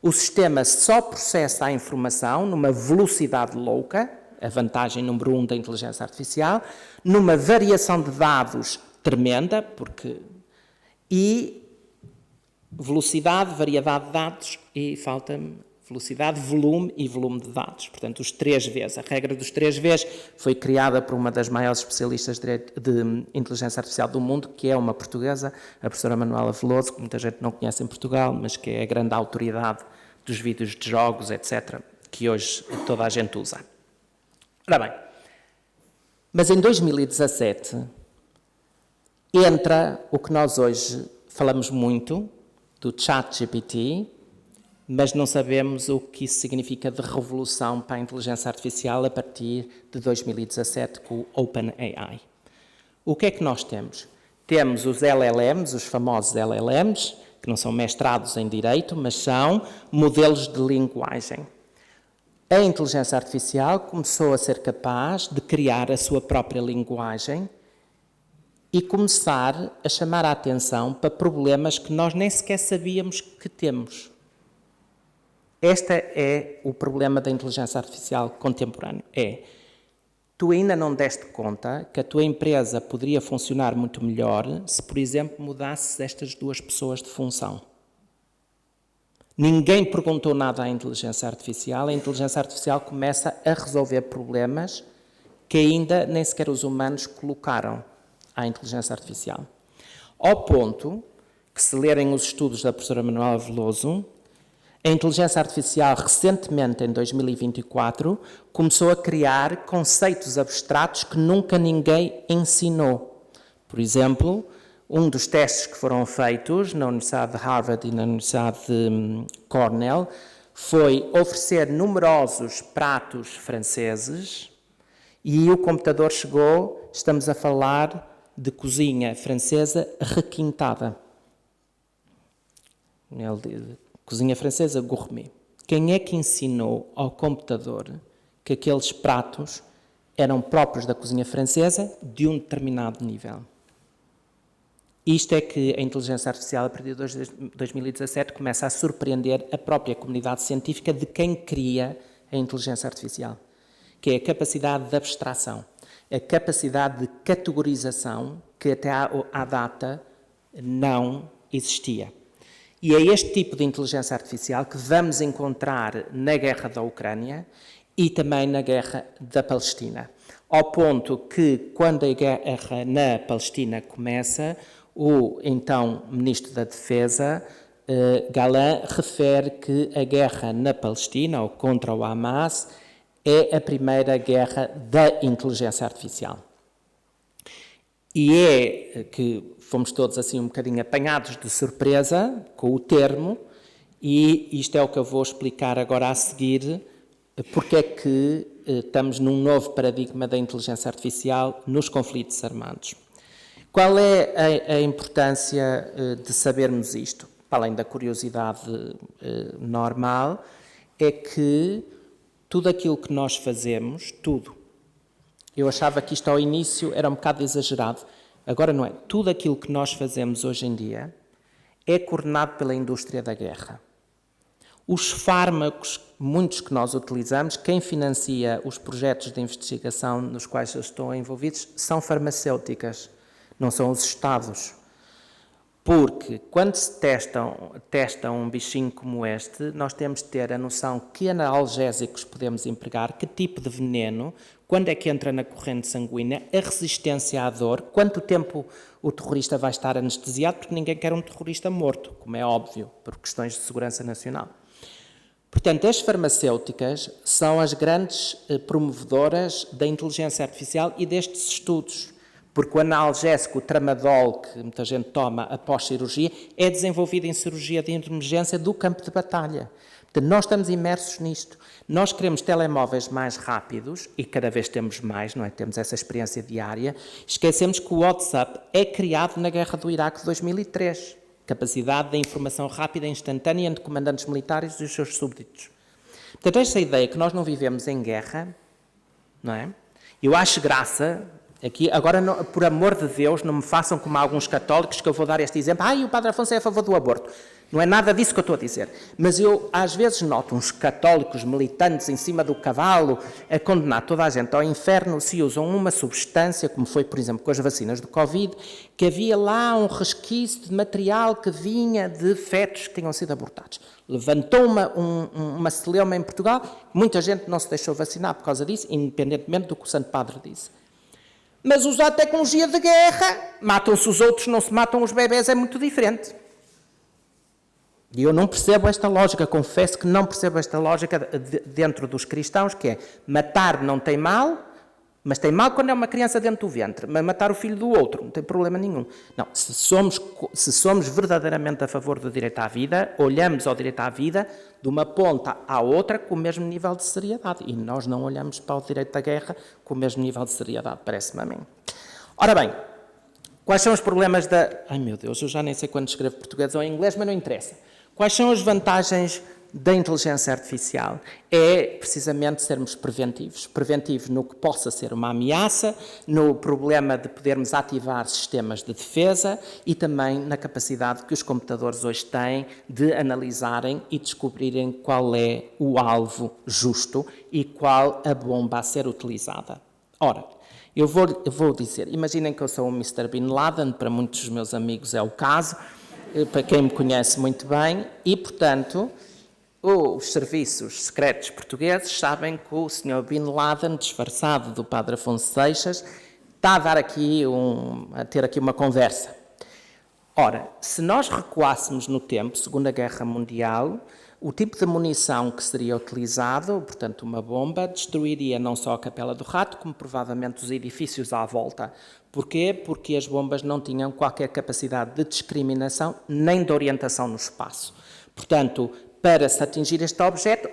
O sistema só processa a informação numa velocidade louca, a vantagem número 1 da inteligência artificial, numa variação de dados tremenda, e velocidade, variedade de dados, e falta-me velocidade, volume e volume de dados. Portanto, os 3 Vs. A regra dos 3 Vs foi criada por uma das maiores especialistas de inteligência artificial do mundo, que é uma portuguesa, a professora Manuela Veloso, que muita gente não conhece em Portugal, mas que é a grande autoridade dos vídeos de jogos, etc., que hoje toda a gente usa. Ora bem, mas em 2017 entra o que nós hoje falamos muito, do ChatGPT, mas não sabemos o que isso significa de revolução para a inteligência artificial a partir de 2017 com o OpenAI. O que é que nós temos? Temos os LLMs, os famosos LLMs, que não são mestrados em Direito, mas são modelos de linguagem. A inteligência artificial começou a ser capaz de criar a sua própria linguagem e começar a chamar a atenção para problemas que nós nem sequer sabíamos que temos. Este é o problema da inteligência artificial contemporânea. Tu ainda não deste conta que a tua empresa poderia funcionar muito melhor se, por exemplo, mudasses estas 2 pessoas de função. Ninguém perguntou nada à inteligência artificial, a inteligência artificial começa a resolver problemas que ainda nem sequer os humanos colocaram à inteligência artificial. Ao ponto que, se lerem os estudos da professora Manuela Veloso, a inteligência artificial, recentemente, em 2024, começou a criar conceitos abstratos que nunca ninguém ensinou. Por exemplo, um dos testes que foram feitos na Universidade de Harvard e na Universidade de Cornell foi oferecer numerosos pratos franceses e o computador chegou, estamos a falar de cozinha francesa requintada. Cozinha francesa gourmet. Quem é que ensinou ao computador que aqueles pratos eram próprios da cozinha francesa de um determinado nível? Isto é que a inteligência artificial, a partir de 2017, começa a surpreender a própria comunidade científica de quem cria a inteligência artificial, que é a capacidade de abstração, a capacidade de categorização que até à data não existia. E é este tipo de inteligência artificial que vamos encontrar na guerra da Ucrânia e também na guerra da Palestina. Ao ponto que, quando a guerra na Palestina começa, o então Ministro da Defesa, Galán, refere que a guerra na Palestina, ou contra o Hamas, é a primeira guerra da inteligência artificial. E é que fomos todos assim um bocadinho apanhados de surpresa com o termo, e isto é o que eu vou explicar agora a seguir, porque é que estamos num novo paradigma da inteligência artificial nos conflitos armados. Qual é a importância de sabermos isto? Além da curiosidade normal, é que tudo aquilo que nós fazemos, tudo, eu achava que isto ao início era um bocado exagerado, agora não é. Tudo aquilo que nós fazemos hoje em dia é coordenado pela indústria da guerra. Os fármacos, muitos que nós utilizamos, quem financia os projetos de investigação nos quais eu estou envolvidos, são farmacêuticas, não são os Estados. Porque quando se testa um bichinho como este, nós temos de ter a noção que analgésicos podemos empregar, que tipo de veneno, quando é que entra na corrente sanguínea, a resistência à dor, quanto tempo o terrorista vai estar anestesiado, porque ninguém quer um terrorista morto, como é óbvio, por questões de segurança nacional. Portanto, as farmacêuticas são as grandes promovedoras da inteligência artificial e destes estudos, porque o analgésico, o tramadol, que muita gente toma após cirurgia, é desenvolvido em cirurgia de emergência do campo de batalha. Portanto, nós estamos imersos nisto. Nós queremos telemóveis mais rápidos, e cada vez temos mais, não é? Temos essa experiência diária. Esquecemos que o WhatsApp é criado na Guerra do Iraque de 2003. Capacidade de informação rápida e instantânea entre comandantes militares e os seus súbditos. Portanto, esta ideia que nós não vivemos em guerra, não é? Eu acho graça... Aqui, agora, não, por amor de Deus, não me façam como alguns católicos, que eu vou dar este exemplo. O Padre Afonso é a favor do aborto. Não é nada disso que eu estou a dizer. Mas eu, às vezes, noto uns católicos militantes em cima do cavalo a condenar toda a gente ao inferno se usam uma substância, como foi, por exemplo, com as vacinas do Covid, que havia lá um resquício de material que vinha de fetos que tinham sido abortados. Levantou uma celeuma em Portugal, muita gente não se deixou vacinar por causa disso, independentemente do que o Santo Padre disse. Mas usar tecnologia de guerra, matam-se os outros, não se matam os bebés, é muito diferente. E eu não percebo esta lógica, confesso que não percebo esta lógica dentro dos cristãos, que é matar não tem mal, mas tem mal quando é uma criança dentro do ventre, mas matar o filho do outro não tem problema nenhum. Não, se somos verdadeiramente a favor do direito à vida, olhamos ao direito à vida de uma ponta à outra com o mesmo nível de seriedade. E nós não olhamos para o direito da guerra com o mesmo nível de seriedade, parece-me a mim. Ora bem, quais são os problemas da... Ai meu Deus, eu já nem sei quando escrevo português ou inglês, mas não interessa. Quais são as vantagens da inteligência artificial? É precisamente sermos preventivos. Preventivos no que possa ser uma ameaça, no problema de podermos ativar sistemas de defesa e também na capacidade que os computadores hoje têm de analisarem e descobrirem qual é o alvo justo e qual a bomba a ser utilizada. Ora, eu vou dizer, imaginem que eu sou o Mr. Bin Laden, para muitos dos meus amigos é o caso, para quem me conhece muito bem, e, portanto, os serviços secretos portugueses sabem que o Sr. Bin Laden, disfarçado do Padre Afonso Seixas, está a ter aqui uma conversa. Ora, se nós recuássemos no tempo, Segunda Guerra Mundial, o tipo de munição que seria utilizado, portanto uma bomba, destruiria não só a Capela do Rato, como provavelmente os edifícios à volta. Porquê? Porque as bombas não tinham qualquer capacidade de discriminação nem de orientação no espaço. Portanto, para se atingir este objeto,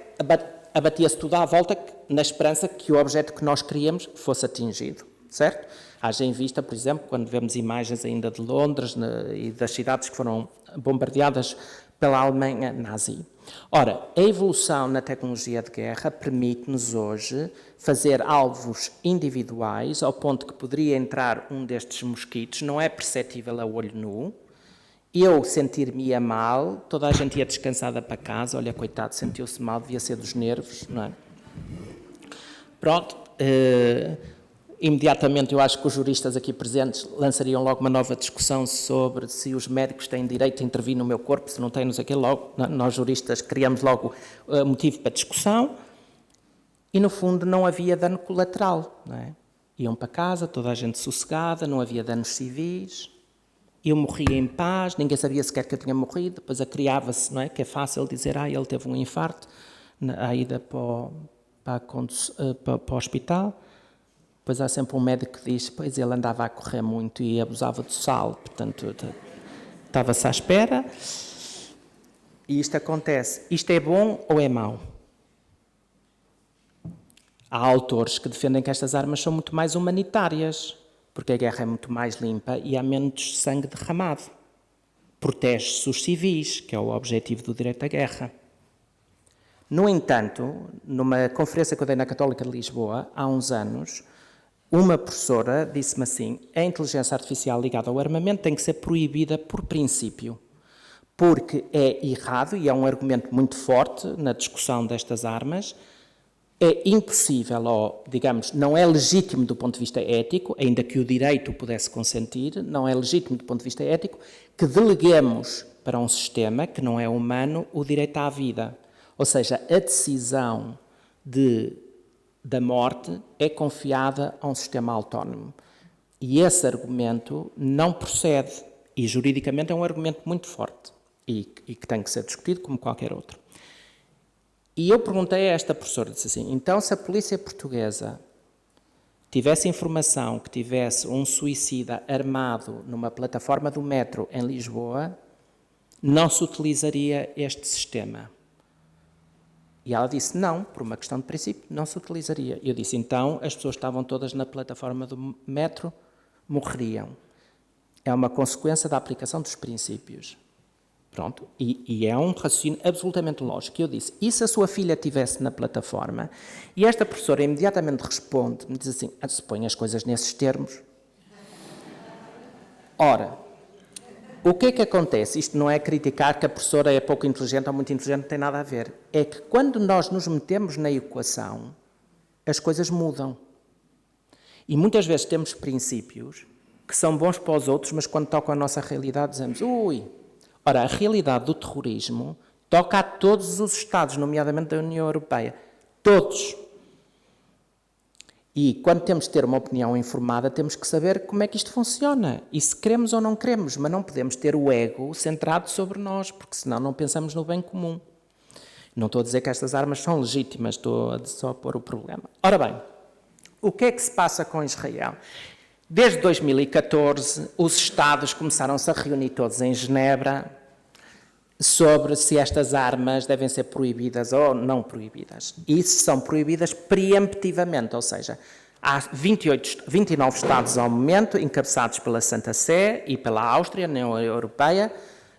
abatia-se tudo à volta na esperança que o objeto que nós queríamos fosse atingido, certo? Haja em vista, por exemplo, quando vemos imagens ainda de Londres e das cidades que foram bombardeadas pela Alemanha nazi. Ora, a evolução na tecnologia de guerra permite-nos hoje fazer alvos individuais, ao ponto que poderia entrar um destes mosquitos, não é perceptível a olho nu, eu sentir-me-ia mal, toda a gente ia descansada para casa, olha, coitado, sentiu-se mal, devia ser dos nervos, não é? Pronto, imediatamente eu acho que os juristas aqui presentes lançariam logo uma nova discussão sobre se os médicos têm direito a intervir no meu corpo, se não têm, não sei o quê, logo, nós juristas criamos logo motivo para discussão e no fundo não havia dano colateral, não é? Iam para casa, toda a gente sossegada, não havia danos civis, eu morria em paz, ninguém sabia sequer que eu tinha morrido, depois criava-se, não é? Que é fácil dizer, ele teve um infarto na ida para o hospital. Depois há sempre um médico que diz, pois ele andava a correr muito e abusava do sal, portanto estava-se à espera. E isto acontece. Isto é bom ou é mau? Há autores que defendem que estas armas são muito mais humanitárias, porque a guerra é muito mais limpa e há menos sangue derramado. Protege-se os civis, que é o objetivo do direito à guerra. No entanto, numa conferência que eu dei na Católica de Lisboa, há uns anos, uma professora disse-me assim, a inteligência artificial ligada ao armamento tem que ser proibida por princípio, porque é errado, e é um argumento muito forte na discussão destas armas, é impossível, ou, digamos, não é legítimo do ponto de vista ético, ainda que o direito pudesse consentir, não é legítimo do ponto de vista ético, que deleguemos para um sistema que não é humano o direito à vida. Ou seja, a decisão da morte é confiada a um sistema autónomo. E esse argumento não procede, e juridicamente é um argumento muito forte, e que tem que ser discutido como qualquer outro. E eu perguntei a esta professora, disse assim, então se a polícia portuguesa tivesse informação que tivesse um suicida armado numa plataforma do metro em Lisboa, não se utilizaria este sistema? E ela disse, não, por uma questão de princípio, não se utilizaria. Eu disse, então as pessoas estavam todas na plataforma do metro, morreriam. É uma consequência da aplicação dos princípios. Pronto, e é um raciocínio absolutamente lógico. Eu disse, e se a sua filha estivesse na plataforma? E esta professora imediatamente responde, me diz assim, se põe as coisas nesses termos. Ora, o que é que acontece? Isto não é criticar que a professora é pouco inteligente ou muito inteligente, não tem nada a ver. É que quando nós nos metemos na equação, as coisas mudam. E muitas vezes temos princípios que são bons para os outros, mas quando tocam a nossa realidade dizemos, ui... Ora, a realidade do terrorismo toca a todos os Estados, nomeadamente da União Europeia. Todos. E quando temos de ter uma opinião informada, temos que saber como é que isto funciona. E se queremos ou não queremos, mas não podemos ter o ego centrado sobre nós, porque senão não pensamos no bem comum. Não estou a dizer que estas armas são legítimas, estou a só pôr o problema. Ora bem, o que é que se passa com Israel? Desde 2014, os Estados começaram-se a reunir todos em Genebra sobre se estas armas devem ser proibidas ou não proibidas. E se são proibidas preemptivamente, ou seja, há 29 Estados ao momento, encabeçados pela Santa Sé e pela Áustria, na União Europeia.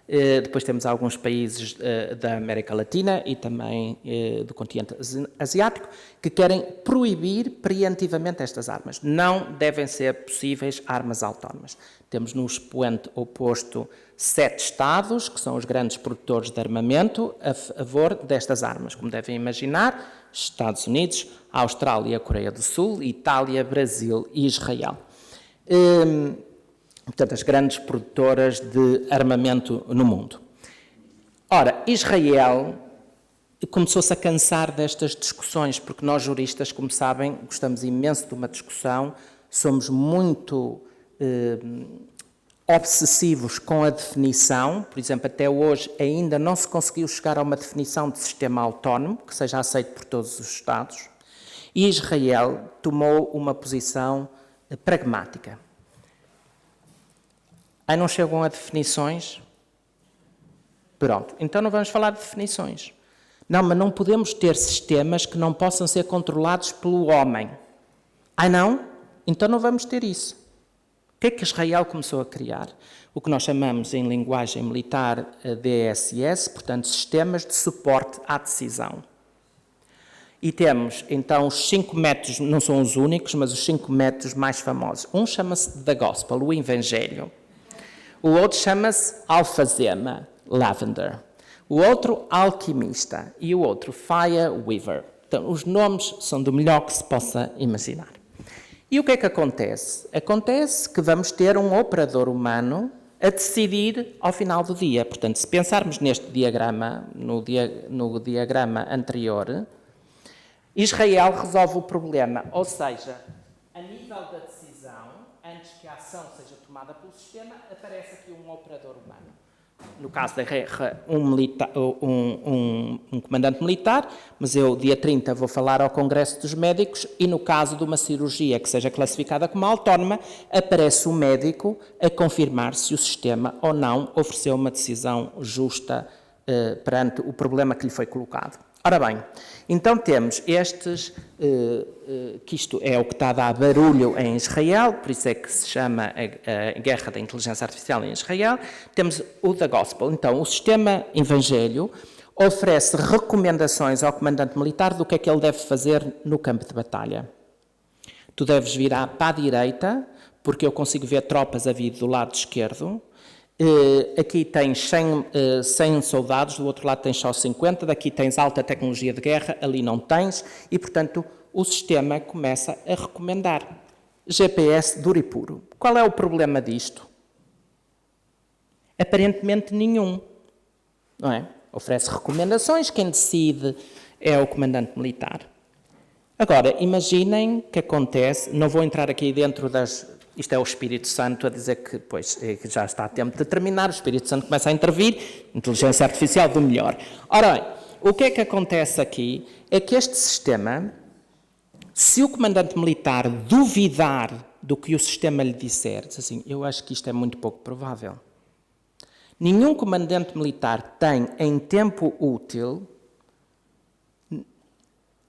Depois temos alguns países da América Latina e também do continente asiático que querem proibir preemptivamente estas armas. Não devem ser possíveis armas autónomas. Temos no expoente oposto 7 Estados, que são os grandes produtores de armamento, a favor destas armas. Como devem imaginar, Estados Unidos, Austrália, Coreia do Sul, Itália, Brasil e Israel. Portanto, as grandes produtoras de armamento no mundo. Ora, Israel começou-se a cansar destas discussões, porque nós juristas, como sabem, gostamos imenso de uma discussão, somos muito obsessivos com a definição, por exemplo, até hoje ainda não se conseguiu chegar a uma definição de sistema autónomo que seja aceito por todos os Estados, e Israel tomou uma posição pragmática. Aí não chegam a definições? Pronto, então não vamos falar de definições. Não, mas não podemos ter sistemas que não possam ser controlados pelo homem. Ah, não? Então não vamos ter isso. O que é que Israel começou a criar? O que nós chamamos em linguagem militar DSS, portanto, sistemas de suporte à decisão. E temos, então, os 5 métodos, não são os únicos, mas os 5 métodos mais famosos. Um chama-se The Gospel, o Evangelho. O outro chama-se Alfazema, Lavender. O outro, Alquimista. E o outro, Fire Weaver. Então, os nomes são do melhor que se possa imaginar. E o que é que acontece? Acontece que vamos ter um operador humano a decidir ao final do dia. Portanto, se pensarmos neste diagrama, no diagrama anterior, Israel resolve o problema, ou seja, a nível da decisão, antes que a ação seja tomada pelo sistema, aparece aqui um operador humano. No caso da guerra, um comandante militar, mas eu, dia 30, vou falar ao Congresso dos Médicos, e no caso de uma cirurgia que seja classificada como autónoma, aparece o médico a confirmar se o sistema ou não ofereceu uma decisão justa perante o problema que lhe foi colocado. Ora bem, então temos estes, que isto é o que está a dar barulho em Israel, por isso é que se chama a guerra da inteligência artificial em Israel. Temos o The Gospel. Então, o sistema Evangelho oferece recomendações ao comandante militar do que é que ele deve fazer no campo de batalha. Tu deves virar para a direita, porque eu consigo ver tropas a vir do lado esquerdo. Aqui tens 100 soldados, do outro lado tens só 50, daqui tens alta tecnologia de guerra, ali não tens, e portanto o sistema começa a recomendar. GPS duro e puro. Qual é o problema disto? Aparentemente nenhum, não é? Oferece recomendações, quem decide é o comandante militar. Agora, imaginem que acontece, não vou entrar aqui dentro das... Isto é o Espírito Santo a dizer que, pois, já está a tempo de terminar, o Espírito Santo começa a intervir, inteligência artificial do melhor. Ora bem, o que é que acontece aqui é que este sistema, se o comandante militar duvidar do que o sistema lhe disser, diz assim, eu acho que isto é muito pouco provável. Nenhum comandante militar tem, em tempo útil,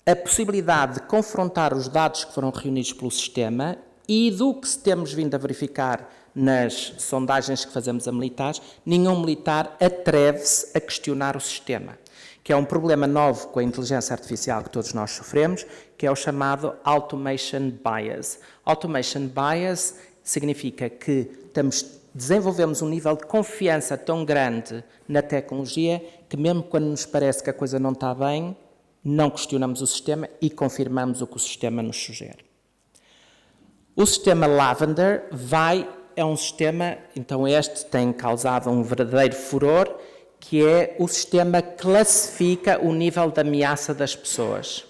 a possibilidade de confrontar os dados que foram reunidos pelo sistema e do que temos vindo a verificar nas sondagens que fazemos a militares, nenhum militar atreve-se a questionar o sistema, que é um problema novo com a inteligência artificial que todos nós sofremos, que é o chamado Automation Bias. Automation Bias significa que desenvolvemos um nível de confiança tão grande na tecnologia que mesmo quando nos parece que a coisa não está bem, não questionamos o sistema e confirmamos o que o sistema nos sugere. O sistema Lavender é um sistema, então este tem causado um verdadeiro furor, que é o sistema que classifica o nível de ameaça das pessoas.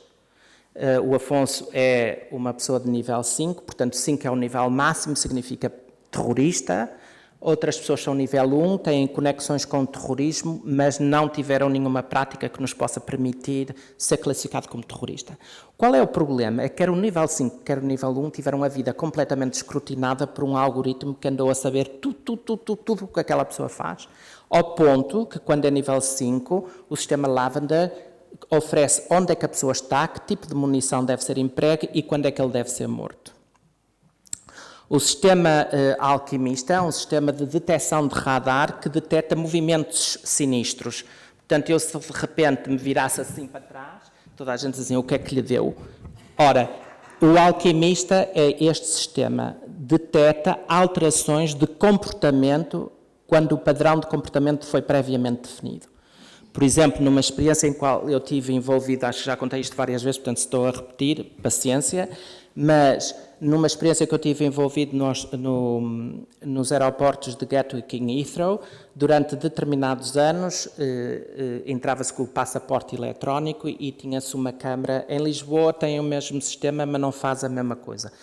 O Afonso é uma pessoa de nível 5, portanto 5 é o nível máximo, significa terrorista. Outras pessoas são nível 1, têm conexões com o terrorismo, mas não tiveram nenhuma prática que nos possa permitir ser classificado como terrorista. Qual é o problema? É que quer o nível 5, quer o nível 1 tiveram a vida completamente escrutinada por um algoritmo que andou a saber tudo o que aquela pessoa faz, ao ponto que quando é nível 5, o sistema Lavender oferece onde é que a pessoa está, que tipo de munição deve ser empregue e quando é que ele deve ser morto. O sistema Alquimista é um sistema de detecção de radar que detecta movimentos sinistros. Portanto, eu se de repente me virasse assim para trás, toda a gente diz assim, o que é que lhe deu? Ora, o Alquimista é este sistema, detecta alterações de comportamento quando o padrão de comportamento foi previamente definido. Por exemplo, numa experiência em qual eu tive envolvido, acho que já contei isto várias vezes, portanto, se estou a repetir, paciência, mas numa experiência que eu tive envolvido nos aeroportos de Gatwick e Heathrow, durante determinados anos, entrava-se com o passaporte eletrónico e tinha-se uma câmara. Em Lisboa tem o mesmo sistema, mas não faz a mesma coisa.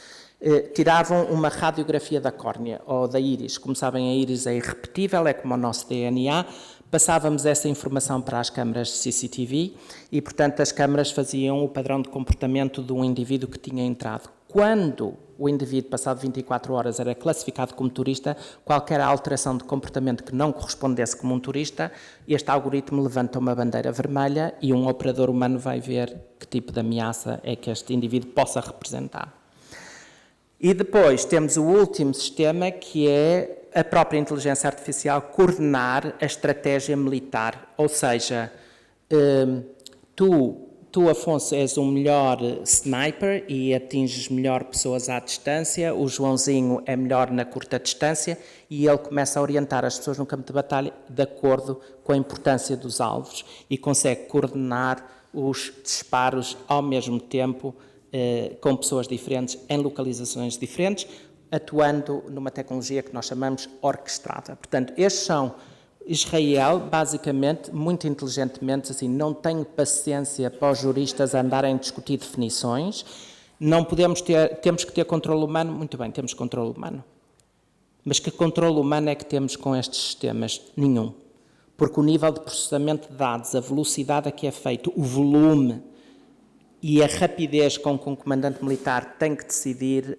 tiravam uma radiografia da córnea ou da íris. Como sabem, a íris é irrepetível, é como o nosso DNA. Passávamos essa informação para as câmaras de CCTV e, portanto, as câmaras faziam o padrão de comportamento de um indivíduo que tinha entrado. Quando o indivíduo, passado 24 horas, era classificado como turista, qualquer alteração de comportamento que não correspondesse como um turista, este algoritmo levanta uma bandeira vermelha e um operador humano vai ver que tipo de ameaça é que este indivíduo possa representar. E depois temos o último sistema, que é a própria inteligência artificial coordenar a estratégia militar. Ou seja, tu, Afonso, és um melhor sniper e atinges melhor pessoas à distância, o Joãozinho é melhor na curta distância e ele começa a orientar as pessoas no campo de batalha de acordo com a importância dos alvos e consegue coordenar os disparos ao mesmo tempo com pessoas diferentes, em localizações diferentes, atuando numa tecnologia que nós chamamos orquestrada. Portanto, estes são Israel, basicamente, muito inteligentemente, assim, não tem paciência para os juristas andarem a discutir definições, não podemos ter, temos que ter controle humano, muito bem, temos controle humano. Mas que controle humano é que temos com estes sistemas? Nenhum. Porque o nível de processamento de dados, a velocidade a que é feito, o volume e a rapidez com que um comandante militar tem que decidir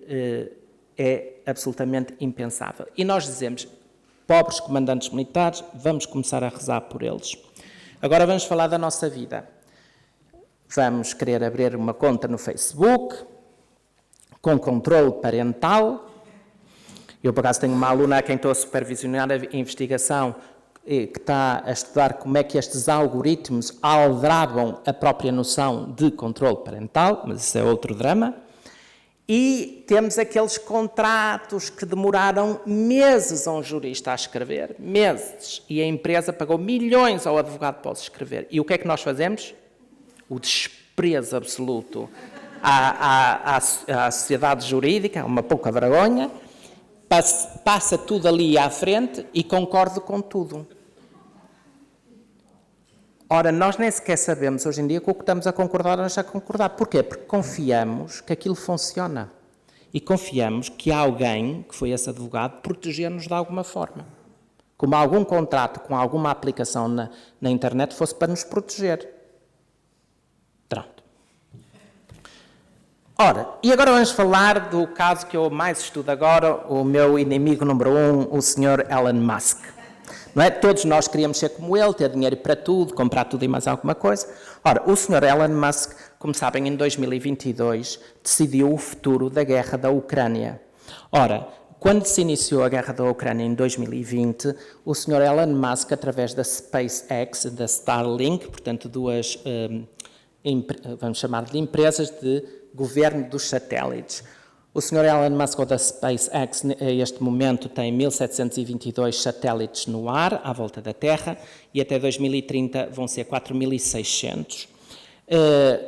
é absolutamente impensável. E nós dizemos, pobres comandantes militares, vamos começar a rezar por eles. Agora vamos falar da nossa vida. Vamos querer abrir uma conta no Facebook, com controle parental. Eu, por acaso, tenho uma aluna a quem estou a supervisionar a investigação que está a estudar como é que estes algoritmos aldrabam a própria noção de controle parental, mas isso é outro drama. E temos aqueles contratos que demoraram meses a um jurista a escrever, meses, e a empresa pagou milhões ao advogado para os escrever. E o que é que nós fazemos? O desprezo absoluto à sociedade jurídica, uma pouca vergonha, passa tudo ali à frente e concordo com tudo. Ora, nós nem sequer sabemos hoje em dia com o que estamos a concordar ou não a concordar. Porquê? Porque confiamos que aquilo funciona. E confiamos que alguém, que foi esse advogado, protegeu-nos de alguma forma. Como algum contrato com alguma aplicação na internet fosse para nos proteger. Pronto. Ora, e agora vamos falar do caso que eu mais estudo agora, o meu inimigo número 1, o Sr. Elon Musk. Não é? Todos nós queríamos ser como ele, ter dinheiro para tudo, comprar tudo e mais alguma coisa. Ora, o Sr. Elon Musk, como sabem, em 2022, decidiu o futuro da guerra da Ucrânia. Ora, quando se iniciou a guerra da Ucrânia em 2020, o Sr. Elon Musk, através da SpaceX, da Starlink, portanto, duas, vamos chamar de empresas de governo dos satélites. O Sr. Elon Musk, da SpaceX, a este momento tem 1.722 satélites no ar, à volta da Terra, e até 2030 vão ser 4.600.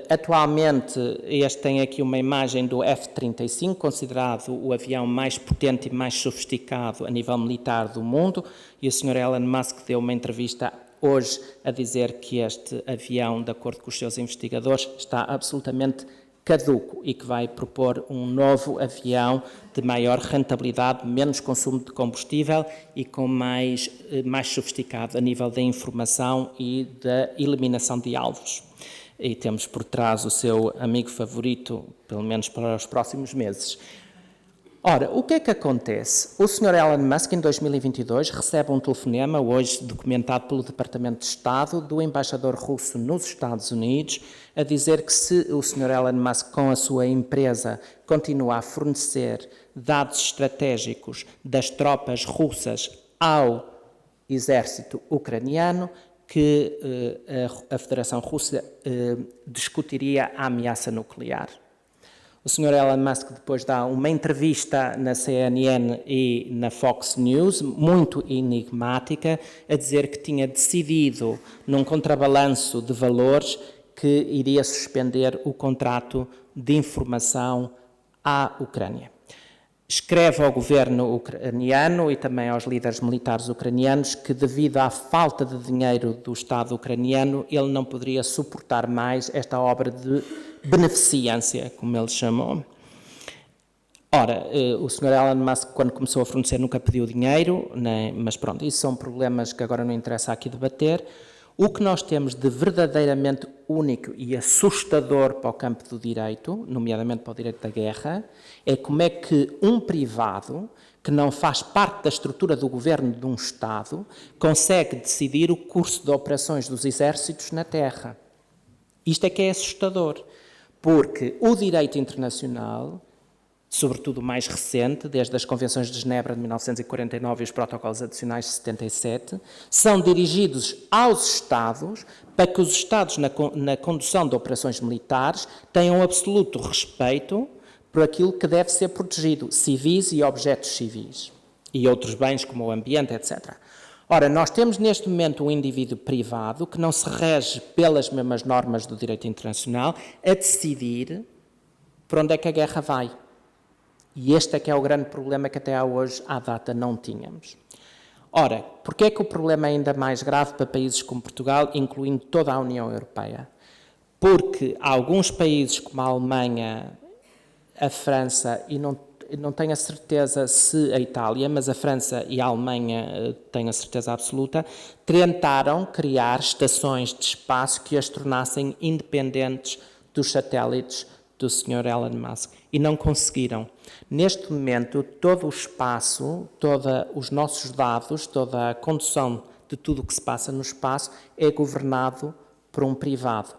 Atualmente, este tem aqui uma imagem do F-35, considerado o avião mais potente e mais sofisticado a nível militar do mundo, e o Sr. Elon Musk deu uma entrevista hoje a dizer que este avião, de acordo com os seus investigadores, está absolutamente caduco e que vai propor um novo avião de maior rentabilidade, menos consumo de combustível e com mais sofisticado a nível da informação e da eliminação de alvos. E temos por trás o seu amigo favorito, pelo menos para os próximos meses. Ora, o que é que acontece? O Sr. Elon Musk, em 2022, recebe um telefonema, hoje documentado pelo Departamento de Estado, do embaixador russo nos Estados Unidos, a dizer que se o Sr. Elon Musk, com a sua empresa, continua a fornecer dados estratégicos das tropas russas ao exército ucraniano, que a Federação Russa discutiria a ameaça nuclear. O Sr. Elon Musk depois dá uma entrevista na CNN e na Fox News, muito enigmática, a dizer que tinha decidido, num contrabalanço de valores, que iria suspender o contrato de informação à Ucrânia. Escreve ao governo ucraniano e também aos líderes militares ucranianos que, devido à falta de dinheiro do Estado ucraniano, ele não poderia suportar mais esta obra de beneficência, como ele chamou. Ora, o Sr. Elon Musk, quando começou a fornecer, nunca pediu dinheiro, mas pronto, isso são problemas que agora não interessa aqui debater. O que nós temos de verdadeiramente único e assustador para o campo do direito, nomeadamente para o direito da guerra, é como é que um privado, que não faz parte da estrutura do governo de um Estado, consegue decidir o curso de operações dos exércitos na terra. Isto é que é assustador, porque o direito internacional, sobretudo o mais recente, desde as Convenções de Genebra de 1949 e os protocolos adicionais de 77, são dirigidos aos Estados para que os Estados, na condução de operações militares, tenham absoluto respeito por aquilo que deve ser protegido, civis e objetos civis, e outros bens como o ambiente, etc. Ora, nós temos neste momento um indivíduo privado que não se rege pelas mesmas normas do direito internacional a decidir por onde é que a guerra vai. E este é que é o grande problema que até hoje, à data, não tínhamos. Ora, porquê é que o problema é ainda mais grave para países como Portugal, incluindo toda a União Europeia? Porque alguns países como a Alemanha, a França, e não tenho a certeza se a Itália, mas a França e a Alemanha, tenho a certeza absoluta, tentaram criar estações de espaço que as tornassem independentes dos satélites do Sr. Elon Musk. E não conseguiram. Neste momento, todo o espaço, todos os nossos dados, toda a condução de tudo o que se passa no espaço é governado por um privado.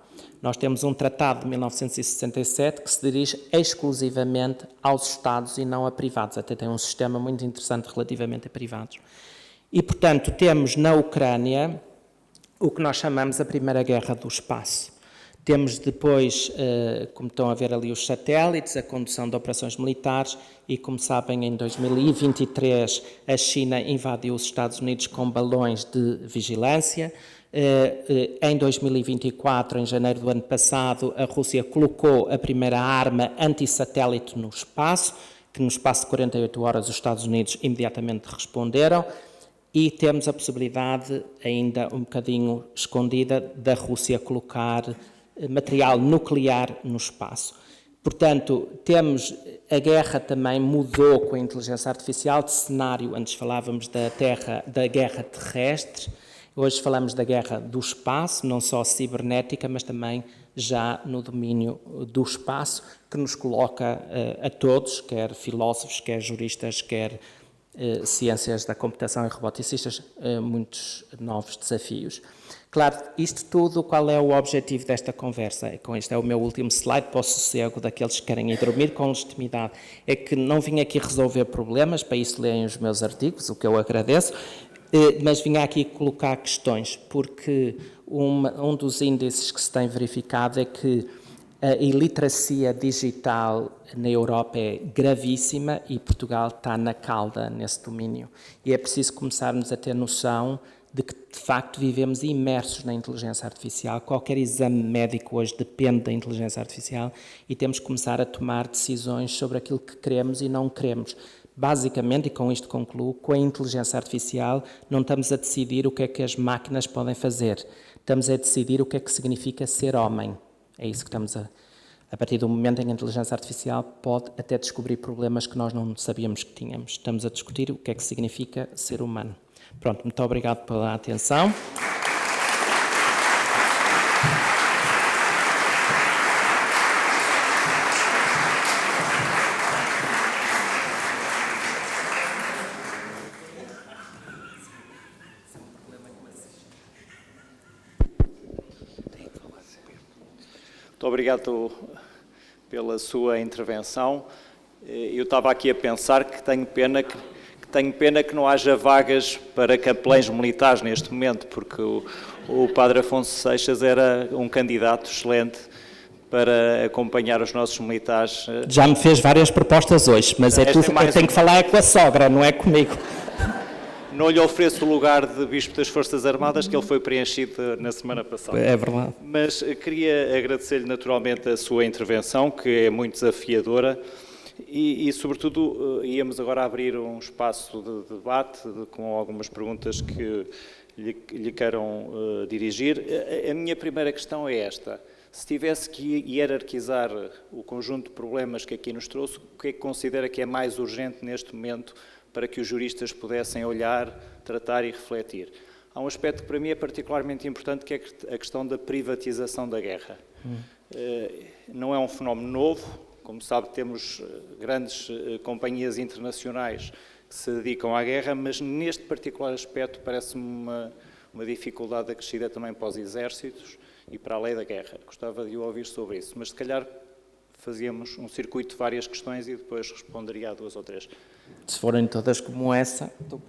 Nós temos um tratado de 1967 que se dirige exclusivamente aos Estados e não a privados. Até tem um sistema muito interessante relativamente a privados. E, portanto, temos na Ucrânia o que nós chamamos a Primeira Guerra do Espaço. Temos depois, como estão a ver ali, os satélites, a condução de operações militares e, como sabem, em 2023 a China invadiu os Estados Unidos com balões de vigilância. Em 2024, em janeiro do ano passado, a Rússia colocou a primeira arma antissatélite no espaço, que no espaço de 48 horas os Estados Unidos imediatamente responderam. E temos a possibilidade, ainda um bocadinho escondida, da Rússia colocar material nuclear no espaço. Portanto, a guerra também mudou com a inteligência artificial de cenário. Antes falávamos da guerra terrestre, hoje falamos da guerra do espaço, não só cibernética, mas também já no domínio do espaço, que nos coloca a todos, quer filósofos, quer juristas, quer ciências da computação e roboticistas, muitos novos desafios. Claro, isto tudo, qual é o objetivo desta conversa? Com este é o meu último slide, para o sossego daqueles que querem ir dormir com legitimidade. É que não vim aqui resolver problemas, para isso leem os meus artigos, o que eu agradeço, mas vim aqui colocar questões, porque um dos índices que se tem verificado é que a iliteracia digital na Europa é gravíssima e Portugal está na cauda nesse domínio. E é preciso começarmos a ter noção de que, de facto, vivemos imersos na inteligência artificial. Qualquer exame médico hoje depende da inteligência artificial e temos que começar a tomar decisões sobre aquilo que queremos e não queremos. Basicamente, e com isto concluo, com a inteligência artificial não estamos a decidir o que é que as máquinas podem fazer, estamos a decidir o que é que significa ser homem. É isso que estamos a partir do momento em que a inteligência artificial pode até descobrir problemas que nós não sabíamos que tínhamos. Estamos a discutir o que é que significa ser humano. Pronto, muito obrigado pela atenção. Muito obrigado pela sua intervenção. Eu estava aqui a pensar que tenho pena que não haja vagas para capelães militares neste momento, porque o Padre Afonso Seixas era um candidato excelente para acompanhar os nossos militares. Já me fez várias propostas hoje, mas eu tenho que falar com a sogra, não é comigo. Não lhe ofereço o lugar de Bispo das Forças Armadas, que ele foi preenchido na semana passada. É verdade. Mas queria agradecer-lhe naturalmente a sua intervenção, que é muito desafiadora, e sobretudo, íamos agora abrir um espaço de debate com algumas perguntas que lhe queiram dirigir. A minha primeira questão é esta. Se tivesse que hierarquizar o conjunto de problemas que aqui nos trouxe, o que é que considera que é mais urgente neste momento para que os juristas pudessem olhar, tratar e refletir? Há um aspecto que para mim é particularmente importante, que é a questão da privatização da guerra. Não é um fenómeno novo, como sabe, temos grandes companhias internacionais que se dedicam à guerra, mas neste particular aspecto parece-me uma dificuldade acrescida também para os exércitos e para a lei da guerra. Gostava de o ouvir sobre isso, mas se calhar fazíamos um circuito de várias questões e depois responderia a 2 ou 3. Se forem todas como essa, estou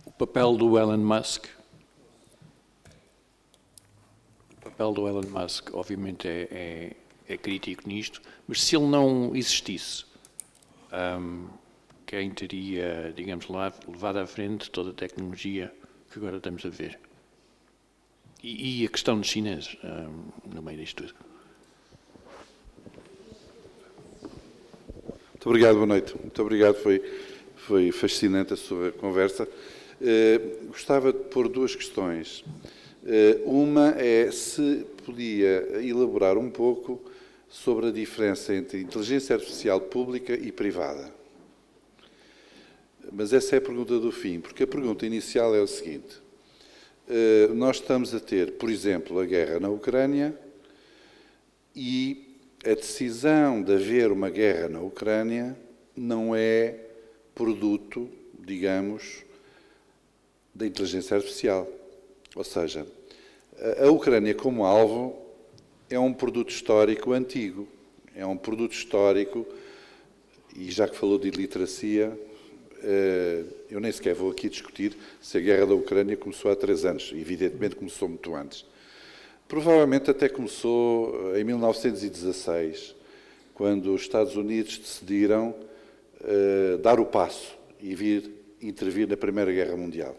o papel do Elon Musk. O papel do Elon Musk, obviamente, é crítico nisto, mas se ele não existisse, quem teria, digamos, levado à frente toda a tecnologia que agora estamos a ver? E a questão dos chineses, no meio disto tudo. Muito obrigado, boa noite. Muito obrigado, foi fascinante a sua conversa. Gostava de pôr 2 questões. Uma é se podia elaborar um pouco sobre a diferença entre inteligência artificial pública e privada. Mas essa é a pergunta do fim, porque a pergunta inicial é o seguinte. Nós estamos a ter, por exemplo, a guerra na Ucrânia e a decisão de haver uma guerra na Ucrânia não é produto, digamos, da inteligência artificial. Ou seja, a Ucrânia como alvo é um produto histórico antigo, é um produto histórico, e já que falou de iliteracia, eu nem sequer vou aqui discutir se a guerra da Ucrânia começou há 3 anos, evidentemente começou muito antes. Provavelmente até começou em 1916, quando os Estados Unidos decidiram dar o passo e vir intervir na Primeira Guerra Mundial.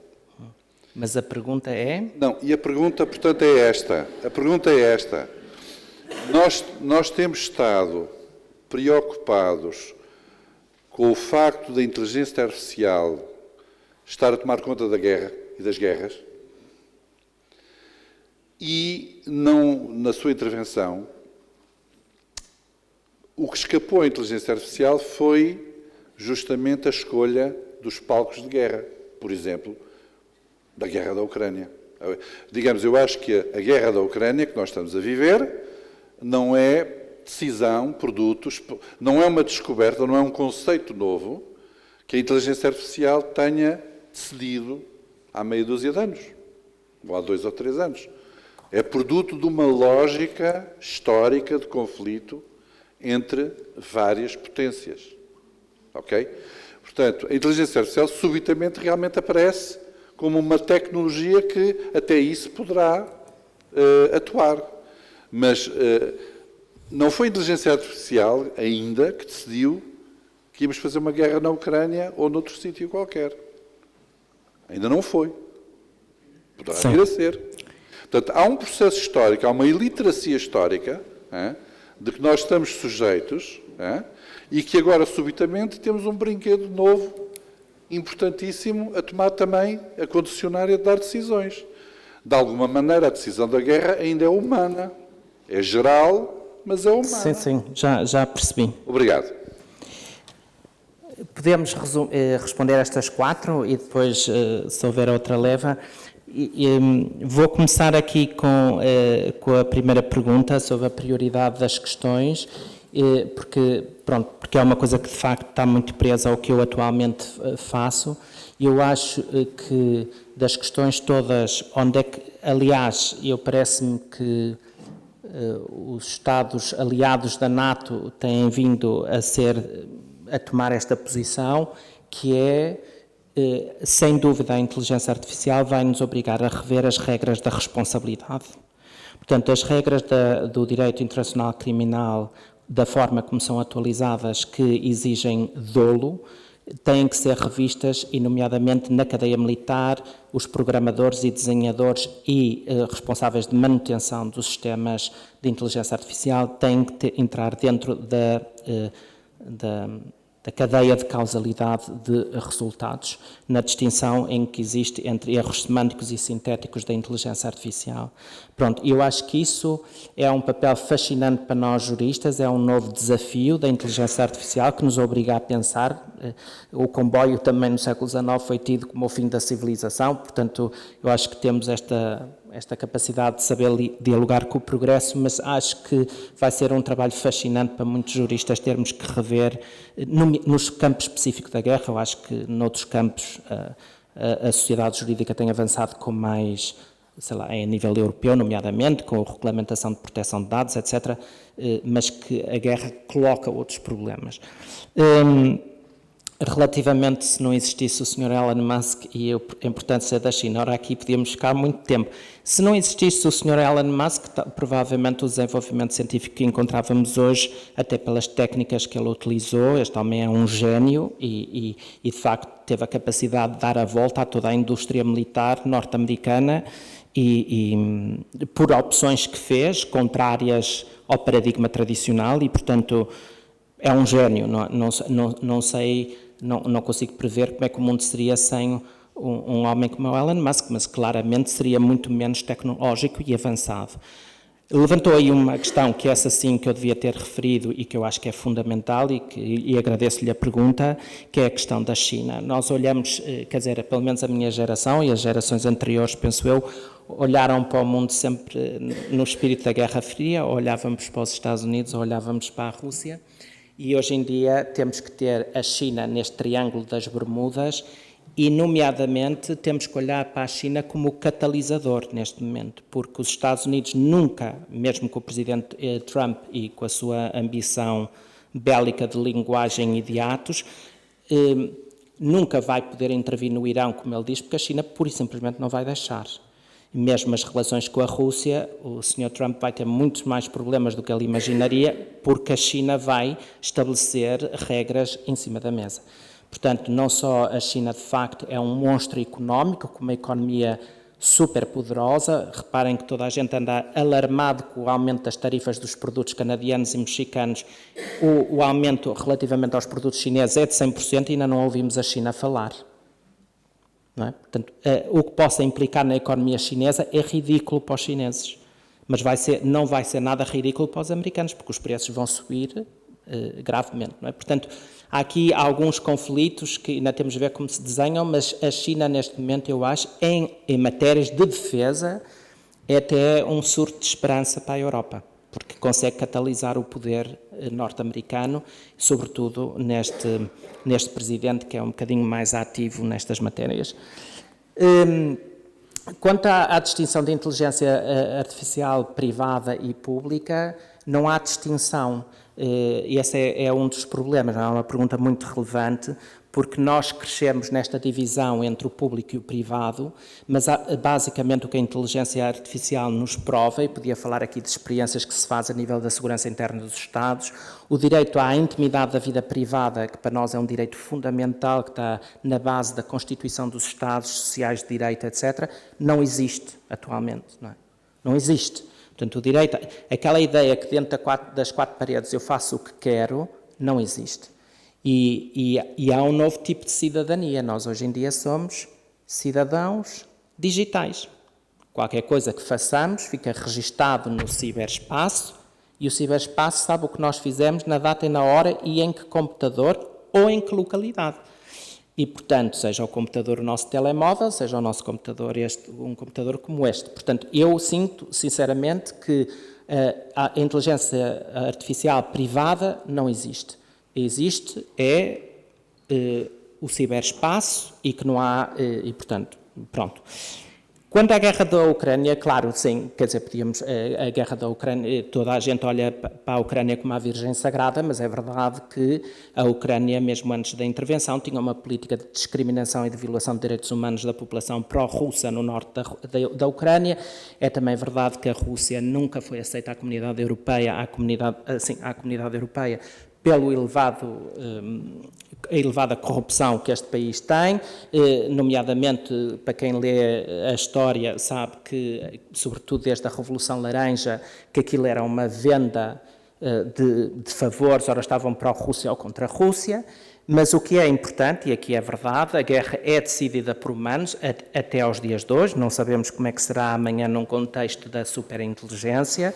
Mas a pergunta é? Não, e a pergunta, portanto, é esta. A pergunta é esta. Nós temos estado preocupados com o facto da inteligência artificial estar a tomar conta da guerra e das guerras e não, na sua intervenção, o que escapou à inteligência artificial foi justamente a escolha dos palcos de guerra, por exemplo, da guerra da Ucrânia. Digamos, eu acho que a guerra da Ucrânia que nós estamos a viver não é decisão, produtos, não é uma descoberta, não é um conceito novo que a inteligência artificial tenha decidido há meia dúzia de anos, ou há 2 ou 3 anos. É produto de uma lógica histórica de conflito entre várias potências. Ok? Portanto, a inteligência artificial subitamente realmente aparece como uma tecnologia que até isso poderá atuar. Mas não foi a inteligência artificial ainda que decidiu que íamos fazer uma guerra na Ucrânia ou noutro sítio qualquer. Ainda não foi. Poderá vir a ser. Portanto, há um processo histórico, há uma iliteracia histórica de que nós estamos sujeitos e que agora, subitamente, temos um brinquedo novo, importantíssimo, a tomar também, a condicionar e a dar decisões. De alguma maneira, a decisão da guerra ainda é humana. É geral, mas é humana. Sim, já percebi. Obrigado. Podemos responder estas 4 e depois, se houver outra leva. Vou começar aqui com a primeira pergunta sobre a prioridade das questões, porque é uma coisa que de facto está muito presa ao que eu atualmente faço. Eu acho que das questões todas, onde é que, aliás, parece-me que os Estados aliados da NATO têm vindo a tomar esta posição, que é, sem dúvida, a inteligência artificial vai nos obrigar a rever as regras da responsabilidade. Portanto, as regras do direito internacional criminal, da forma como são atualizadas, que exigem dolo, têm que ser revistas e, nomeadamente, na cadeia militar, os programadores e desenhadores e responsáveis de manutenção dos sistemas de inteligência artificial têm que entrar dentro da cadeia de causalidade de resultados, na distinção em que existe entre erros semânticos e sintéticos da inteligência artificial. Pronto, eu acho que isso é um papel fascinante para nós juristas, é um novo desafio da inteligência artificial que nos obriga a pensar. O comboio também no século XIX foi tido como o fim da civilização, portanto, eu acho que temos esta capacidade de saber dialogar com o progresso, mas acho que vai ser um trabalho fascinante para muitos juristas termos que rever, nos campos específicos da guerra. Eu acho que noutros campos a sociedade jurídica tem avançado com mais, sei lá, em nível europeu, nomeadamente, com a regulamentação de proteção de dados, etc., mas que a guerra coloca outros problemas. Relativamente, se não existisse o Sr. Elon Musk e a importância da China, ora aqui podíamos ficar muito tempo. Se não existisse o Sr. Elon Musk, provavelmente o desenvolvimento científico que encontrávamos hoje, até pelas técnicas que ele utilizou, este homem é um gênio e de facto teve a capacidade de dar a volta a toda a indústria militar norte-americana e por opções que fez, contrárias ao paradigma tradicional, e portanto é um gênio. Não consigo prever como é que o mundo seria sem um homem como o Elon Musk, mas claramente seria muito menos tecnológico e avançado. Levantou aí uma questão que essa sim que eu devia ter referido e que eu acho que é fundamental e agradeço-lhe a pergunta, que é a questão da China. Nós olhamos, quer dizer, pelo menos a minha geração e as gerações anteriores, penso eu, olharam para o mundo sempre no espírito da Guerra Fria, ou olhávamos para os Estados Unidos ou olhávamos para a Rússia. E hoje em dia temos que ter a China neste triângulo das Bermudas e, nomeadamente, temos que olhar para a China como catalisador neste momento, porque os Estados Unidos nunca, mesmo com o presidente Trump e com a sua ambição bélica de linguagem e de atos, nunca vai poder intervir no Irão, como ele diz, porque a China pura e simplesmente não vai deixar. Mesmo as relações com a Rússia, o Sr. Trump vai ter muitos mais problemas do que ele imaginaria, porque a China vai estabelecer regras em cima da mesa. Portanto, não só a China, de facto, é um monstro económico, com uma economia super poderosa. Reparem que toda a gente anda alarmado com o aumento das tarifas dos produtos canadianos e mexicanos. O aumento relativamente aos produtos chineses é de 100% e ainda não ouvimos a China falar. Não é? Portanto, o que possa implicar na economia chinesa é ridículo para os chineses, mas não vai ser nada ridículo para os americanos, porque os preços vão subir gravemente. Não é? Portanto, há aqui alguns conflitos que ainda temos a ver como se desenham, mas a China, neste momento, eu acho, em matérias de defesa, é até um surto de esperança para a Europa, porque consegue catalisar o poder norte-americano, sobretudo neste presidente que é um bocadinho mais ativo nestas matérias. Quanto à distinção de inteligência artificial privada e pública, não há distinção. E esse é um dos problemas, é uma pergunta muito relevante, porque nós crescemos nesta divisão entre o público e o privado, mas basicamente o que a inteligência artificial nos prova, e podia falar aqui de experiências que se fazem a nível da segurança interna dos Estados, o direito à intimidade da vida privada, que para nós é um direito fundamental, que está na base da Constituição dos Estados Sociais de Direito, etc., não existe atualmente, não é? Não existe. Portanto, o direito, aquela ideia que dentro das quatro paredes eu faço o que quero, não existe. E há um novo tipo de cidadania. Nós hoje em dia somos cidadãos digitais. Qualquer coisa que façamos fica registado no ciberespaço e o ciberespaço sabe o que nós fizemos na data e na hora e em que computador ou em que localidade. E, portanto, seja o computador o nosso telemóvel, seja o nosso computador um computador como este. Portanto, eu sinto, sinceramente, que a inteligência artificial privada não existe. Existe o ciberespaço e que não há, e portanto, pronto. Quanto à guerra da Ucrânia, claro, sim, quer dizer, a guerra da Ucrânia, toda a gente olha para a Ucrânia como a Virgem Sagrada, mas é verdade que a Ucrânia, mesmo antes da intervenção, tinha uma política de discriminação e de violação de direitos humanos da população pró-russa no norte da Ucrânia. É também verdade que a Rússia nunca foi aceita à comunidade europeia, à comunidade europeia, pelo a elevada corrupção que este país tem, nomeadamente, para quem lê a história, sabe que, sobretudo desde a Revolução Laranja, que aquilo era uma venda de favores, ora estavam pró-Rússia ou contra a Rússia, Mas o que é importante, e aqui é verdade, a guerra é decidida por humanos até aos dias de hoje, não sabemos como é que será amanhã num contexto da superinteligência,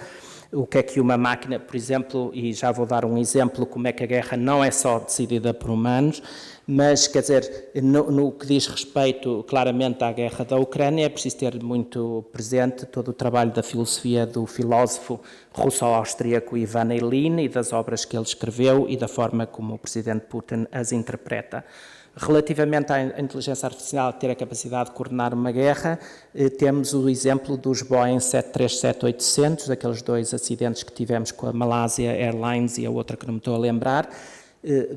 o que é que uma máquina, por exemplo, e já vou dar um exemplo, como é que a guerra não é só decidida por humanos, mas, quer dizer, no que diz respeito claramente à guerra da Ucrânia, é preciso ter muito presente todo o trabalho da filosofia do filósofo russo-austríaco Ivan Ilyin e das obras que ele escreveu e da forma como o presidente Putin as interpreta. Relativamente à inteligência artificial ter a capacidade de coordenar uma guerra, temos o exemplo dos Boeing 737-800, daqueles 2 acidentes que tivemos com a Malaysia Airlines e a outra que não me estou a lembrar,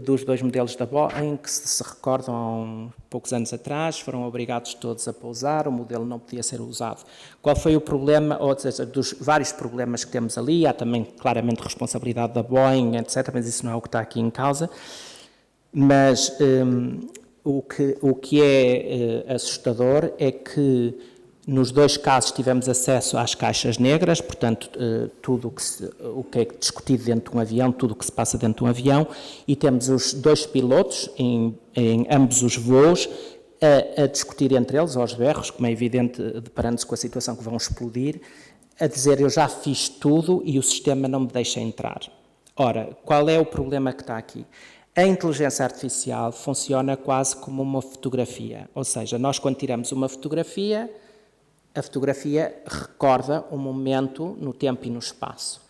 dos 2 modelos da Boeing, que se recordam há poucos anos atrás, foram obrigados todos a pousar, o modelo não podia ser usado. Qual foi o problema, ou seja, dos vários problemas que temos ali, há também claramente responsabilidade da Boeing, etc., mas isso não é o que está aqui em causa. Mas o que é assustador é que nos 2 casos tivemos acesso às caixas negras, portanto, tudo o que é discutido dentro de um avião, tudo o que se passa dentro de um avião, e temos os 2 pilotos em ambos os voos a discutir entre eles, aos berros, como é evidente, deparando-se com a situação que vão explodir, a dizer eu já fiz tudo e o sistema não me deixa entrar. Ora, qual é o problema que está aqui? A inteligência artificial funciona quase como uma fotografia, ou seja, nós quando tiramos uma fotografia, a fotografia recorda um momento no tempo e no espaço.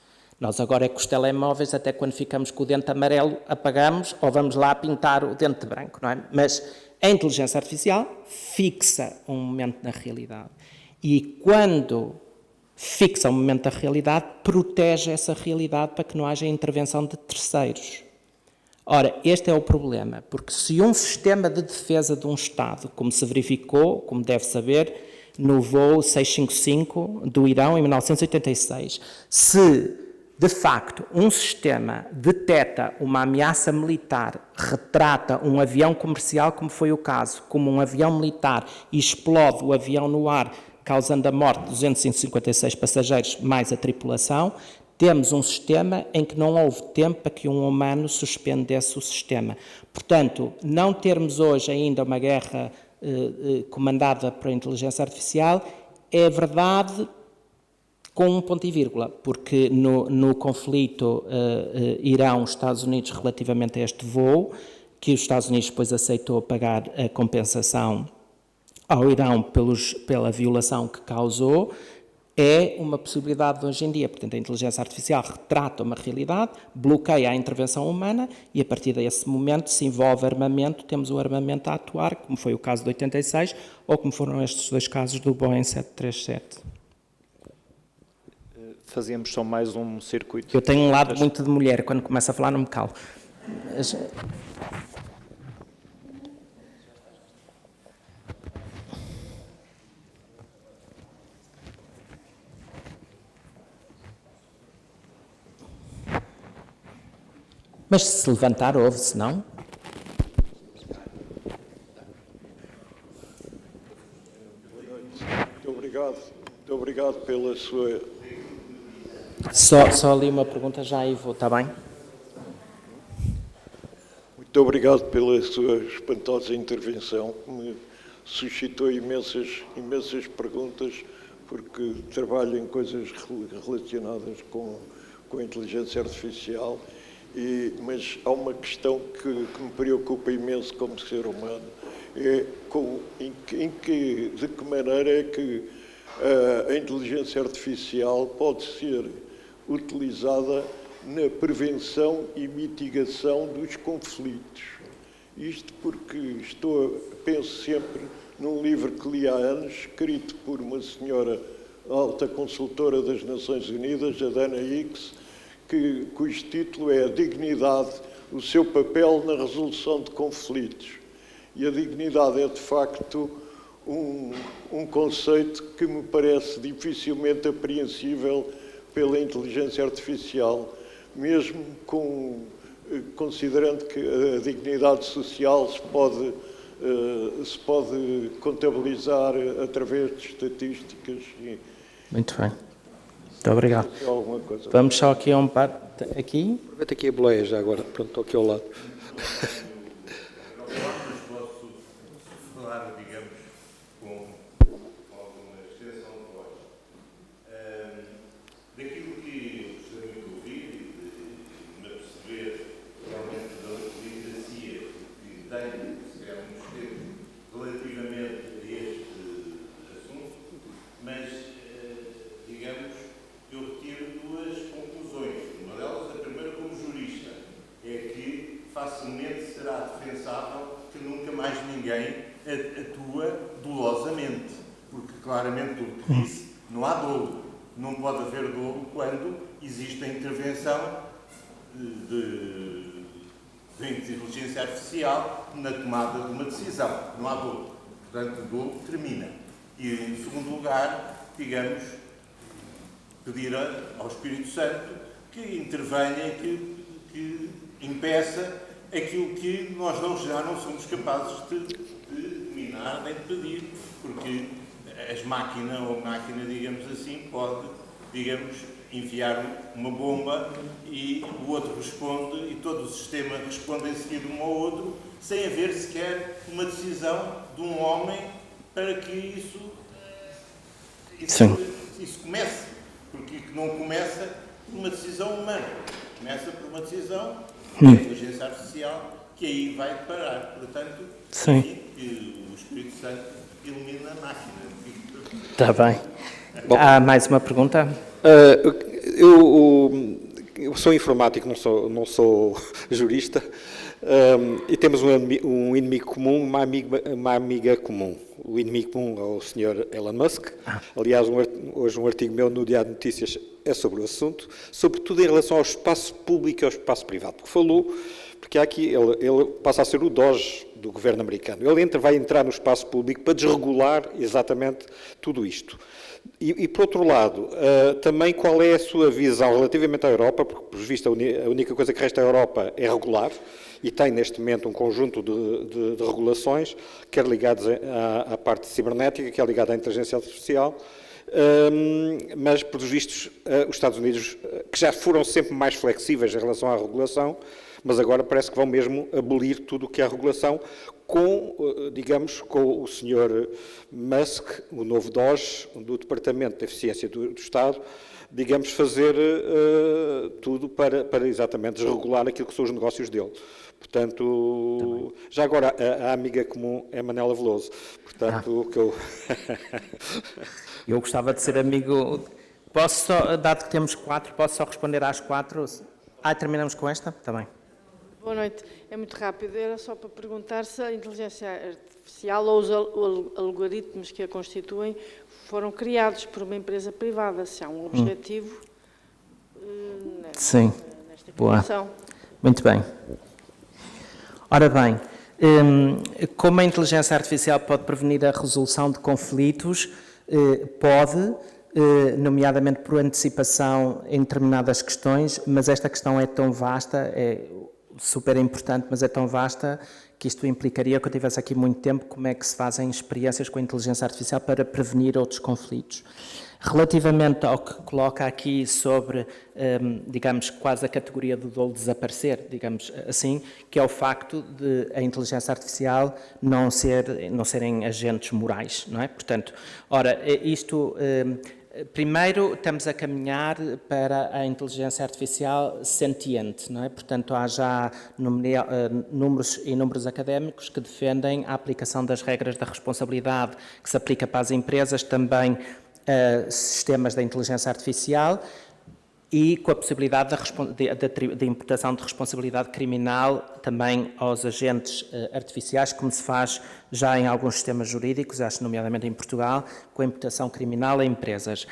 Nós agora é com os telemóveis, até quando ficamos com o dente amarelo, apagamos ou vamos lá pintar o dente branco, não é? Mas a inteligência artificial fixa um momento na realidade. E quando fixa um momento da realidade, protege essa realidade para que não haja intervenção de terceiros. Ora, este é o problema, porque se um sistema de defesa de um Estado, como se verificou, como deve saber, no voo 655 do Irão em 1986, se de facto um sistema detecta uma ameaça militar, retrata um avião comercial, como foi o caso, como um avião militar e explode o avião no ar, causando a morte de 256 passageiros mais a tripulação, temos um sistema em que não houve tempo para que um humano suspendesse o sistema. Portanto, não termos hoje ainda uma guerra comandada por inteligência artificial é verdade com um ponto e vírgula, porque no conflito Irão-Estados Unidos relativamente a este voo, que os Estados Unidos depois aceitou pagar a compensação ao Irão pela violação que causou, é uma possibilidade de hoje em dia. Portanto, a inteligência artificial retrata uma realidade, bloqueia a intervenção humana e, a partir desse momento, se envolve armamento, temos o armamento a atuar, como foi o caso de 86, ou como foram estes 2 casos do Boeing 737. Fazíamos só mais um circuito. Eu tenho um lado muito de mulher, quando começo a falar não me calo. Mas se levantar, ouve-se, não? Muito obrigado pela sua... Só ali uma pergunta já aí vou, está bem? Muito obrigado pela sua espantosa intervenção, que me suscitou imensas perguntas, porque trabalho em coisas relacionadas com a inteligência artificial. Mas há uma questão que me preocupa imenso como ser humano, é de que maneira é que a inteligência artificial pode ser utilizada na prevenção e mitigação dos conflitos. Isto porque penso sempre num livro que li há anos, escrito por uma senhora alta consultora das Nações Unidas, a Dana Hicks, cujo título é A Dignidade, o seu papel na resolução de conflitos. E a dignidade é, de facto, um conceito que me parece dificilmente apreensível pela inteligência artificial, mesmo considerando que a dignidade social se pode contabilizar através de estatísticas. Muito bem. Muito obrigado. Vamos só aqui a um par... Aqui? Aproveita aqui a boleia já agora. Pronto, estou aqui ao lado. claramente tudo que disse. Não há dolo. Não pode haver dolo quando existe a intervenção de inteligência artificial na tomada de uma decisão. Não há dolo. Portanto, o dolo termina. E, em segundo lugar, digamos, pedir ao Espírito Santo que intervenha, que impeça aquilo que nós já não somos capazes de dominar nem de pedir, porque a máquina, digamos assim, pode, digamos, enviar uma bomba e o outro responde, e todo o sistema responde em seguida um ao outro, sem haver sequer uma decisão de um homem para que isso comece. Porque não começa por uma decisão humana, começa por uma decisão da inteligência artificial, que aí vai parar. Portanto, que o Espírito Santo ilumina a máquina. Está bem. Há mais uma pergunta? Eu sou informático, não sou jurista, e temos um inimigo comum, uma amiga comum. O inimigo comum é o Sr. Elon Musk. Aliás, hoje um artigo meu no Diário de Notícias é sobre o assunto, sobretudo em relação ao espaço público e ao espaço privado, porque falou, porque aqui ele passa a ser o Doge do governo americano. Ele vai entrar no espaço público para desregular exatamente tudo isto. E por outro lado, também qual é a sua visão relativamente à Europa, porque, por visto, a única coisa que resta à Europa é regular, e tem neste momento um conjunto de regulações, quer ligados à parte cibernética, quer ligado à inteligência artificial, mas, por vistos, os Estados Unidos, que já foram sempre mais flexíveis em relação à regulação, mas agora parece que vão mesmo abolir tudo o que é a regulação, com o Sr. Musk, o novo Doge, do Departamento de Eficiência do Estado, digamos, fazer tudo para exatamente desregular aquilo que são os negócios dele. Portanto, já agora, a amiga comum é Manela Veloso. Portanto, o que eu... Eu gostava de ser amigo... Posso só, dado que temos 4, posso só responder às 4? Terminamos com esta? Está bem. Boa noite. É muito rápido. Era só para perguntar se a inteligência artificial ou os algoritmos que a constituem foram criados por uma empresa privada, se há um objetivo nesta criação. Boa. Muito bem. Ora bem, como a inteligência artificial pode prevenir a resolução de conflitos, pode, nomeadamente por antecipação em determinadas questões, mas esta questão é tão vasta, é super importante, mas é tão vasta que isto implicaria que eu tivesse aqui muito tempo como é que se fazem experiências com a inteligência artificial para prevenir outros conflitos. Relativamente ao que coloca aqui sobre, digamos, quase a categoria do dolo desaparecer, digamos assim, que é o facto de a inteligência artificial não serem agentes morais, não é? Portanto, ora, isto... Primeiro, estamos a caminhar para a inteligência artificial sentiente, não é? Portanto, há já números académicos que defendem a aplicação das regras da responsabilidade que se aplica para as empresas, também a sistemas da inteligência artificial e com a possibilidade de imputação de responsabilidade criminal também aos agentes artificiais, como se faz já em alguns sistemas jurídicos, acho nomeadamente em Portugal, com a imputação criminal a empresas.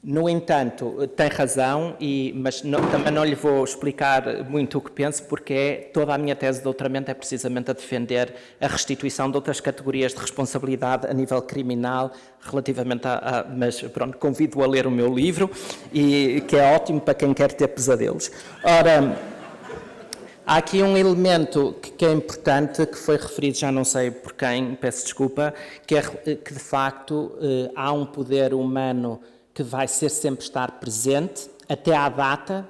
No entanto, tem razão, mas também não lhe vou explicar muito o que penso, porque toda a minha tese de doutoramento é precisamente a defender a restituição de outras categorias de responsabilidade a nível criminal, relativamente mas pronto, convido-o a ler o meu livro, que é ótimo para quem quer ter pesadelos. Ora, há aqui um elemento que é importante, que foi referido, já não sei por quem, peço desculpa, que de facto há um poder humano que vai sempre estar presente, até à data.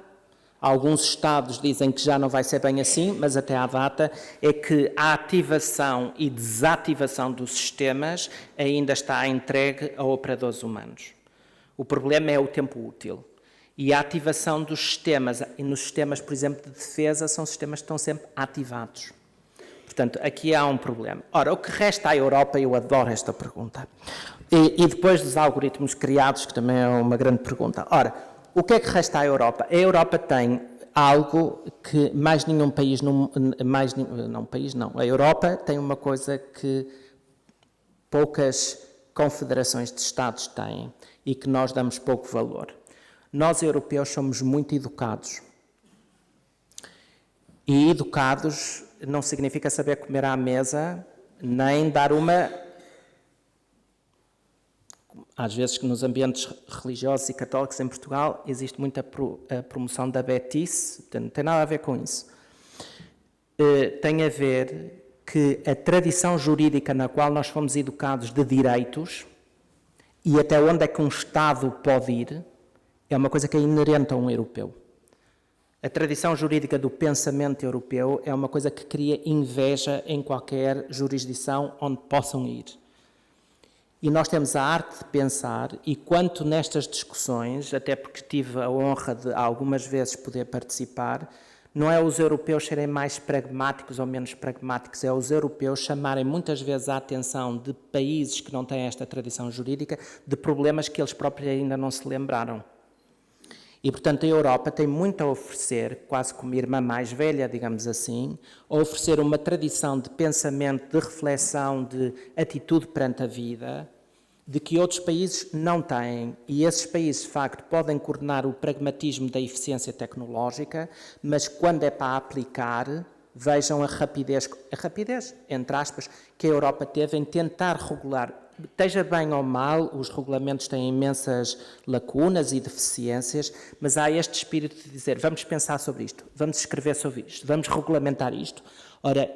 Alguns Estados dizem que já não vai ser bem assim, mas até à data é que a ativação e desativação dos sistemas ainda está entregue a operadores humanos. O problema é o tempo útil. E a ativação dos sistemas, e nos sistemas, por exemplo, de defesa, são sistemas que estão sempre ativados. Portanto, aqui há um problema. Ora, o que resta à Europa, eu adoro esta pergunta. E depois dos algoritmos criados, que também é uma grande pergunta. Ora, o que é que resta à Europa? A Europa tem algo que mais nenhum país, a Europa tem uma coisa que poucas confederações de Estados têm e que nós damos pouco valor. Nós, europeus, somos muito educados. E educados não significa saber comer à mesa, nem dar uma... Às vezes, nos ambientes religiosos e católicos em Portugal, existe muita promoção da betice, não tem nada a ver com isso. Tem a ver que a tradição jurídica na qual nós fomos educados de direitos e até onde é que um Estado pode ir, é uma coisa que é inerente a um europeu. A tradição jurídica do pensamento europeu é uma coisa que cria inveja em qualquer jurisdição onde possam ir. E nós temos a arte de pensar, e quanto nestas discussões, até porque tive a honra de algumas vezes poder participar, não é os europeus serem mais pragmáticos ou menos pragmáticos, é os europeus chamarem muitas vezes a atenção de países que não têm esta tradição jurídica, de problemas que eles próprios ainda não se lembraram. E, portanto, a Europa tem muito a oferecer, quase como irmã mais velha, digamos assim, a oferecer uma tradição de pensamento, de reflexão, de atitude perante a vida, de que outros países não têm. E esses países, de facto, podem coordenar o pragmatismo da eficiência tecnológica, mas quando é para aplicar, vejam a rapidez, entre aspas, que a Europa teve em tentar regular. Esteja bem ou mal, os regulamentos têm imensas lacunas e deficiências, mas há este espírito de dizer, vamos pensar sobre isto, vamos escrever sobre isto, vamos regulamentar isto. Ora,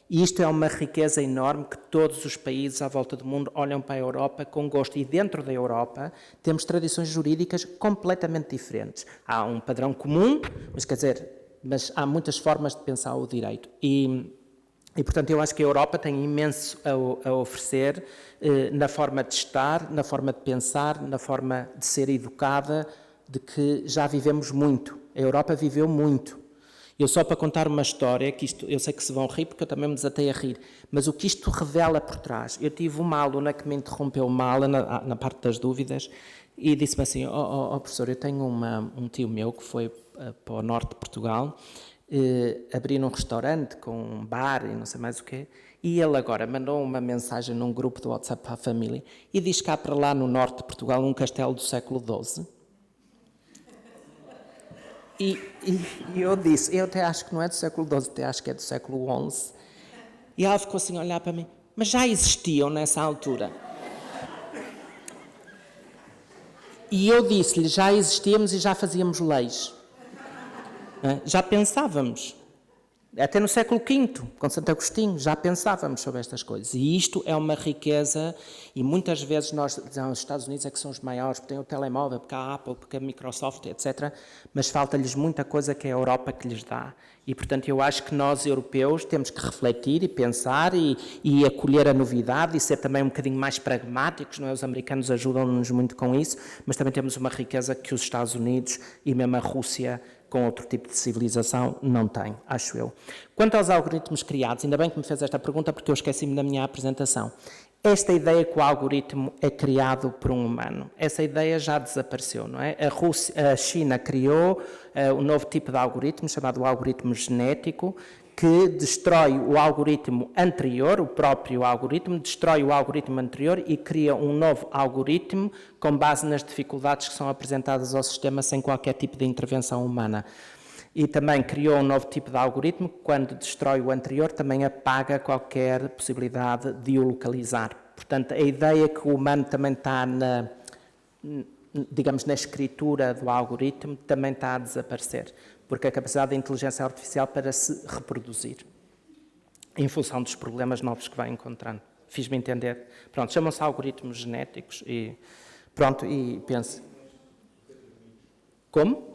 isto é uma riqueza enorme que todos os países à volta do mundo olham para a Europa com gosto. E dentro da Europa temos tradições jurídicas completamente diferentes. Há um padrão comum, mas há muitas formas de pensar o direito. E, portanto, eu acho que a Europa tem imenso a oferecer na forma de estar, na forma de pensar, na forma de ser educada, de que já vivemos muito. A Europa viveu muito. Eu só para contar uma história, que isto, eu sei que se vão rir, porque eu também me desatei a rir, mas o que isto revela por trás. Eu tive uma aluna que me interrompeu uma aula na parte das dúvidas e disse-me assim, professor, eu tenho um tio meu que foi para o norte de Portugal, abrir um restaurante com um bar e não sei mais o quê, e ele agora mandou uma mensagem num grupo do WhatsApp para a família e diz que há para lá no norte de Portugal um castelo do século XII. E eu disse, eu até acho que não é do século XII, até acho que é do século XI. E ela ficou assim a olhar para mim, mas já existiam nessa altura? E eu disse-lhe, já existíamos e já fazíamos leis. Já pensávamos. Até no século V, com Santo Agostinho, já pensávamos sobre estas coisas. E isto é uma riqueza, e muitas vezes nós dizemos, os Estados Unidos é que são os maiores, porque têm o telemóvel, porque a Apple, porque a Microsoft, etc. Mas falta-lhes muita coisa que é a Europa que lhes dá. E, portanto, eu acho que nós, europeus, temos que refletir e pensar e acolher a novidade e ser também um bocadinho mais pragmáticos, não é? Os americanos ajudam-nos muito com isso, mas também temos uma riqueza que os Estados Unidos e mesmo a Rússia, com outro tipo de civilização, não tem, acho eu. Quanto aos algoritmos criados, ainda bem que me fez esta pergunta, porque eu esqueci-me na minha apresentação. Esta ideia que o algoritmo é criado por um humano, essa ideia já desapareceu, não é? A China criou um novo tipo de algoritmo, chamado algoritmo genético, que destrói o algoritmo anterior, o próprio algoritmo, destrói o algoritmo anterior e cria um novo algoritmo com base nas dificuldades que são apresentadas ao sistema sem qualquer tipo de intervenção humana. E também criou um novo tipo de algoritmo que, quando destrói o anterior, também apaga qualquer possibilidade de o localizar. Portanto, a ideia que o humano também está na escritura do algoritmo também está a desaparecer, porque a capacidade da inteligência artificial para se reproduzir, em função dos problemas novos que vai encontrando. Fiz-me entender? Pronto, chamam-se algoritmos genéticos e pronto, e pense. Como?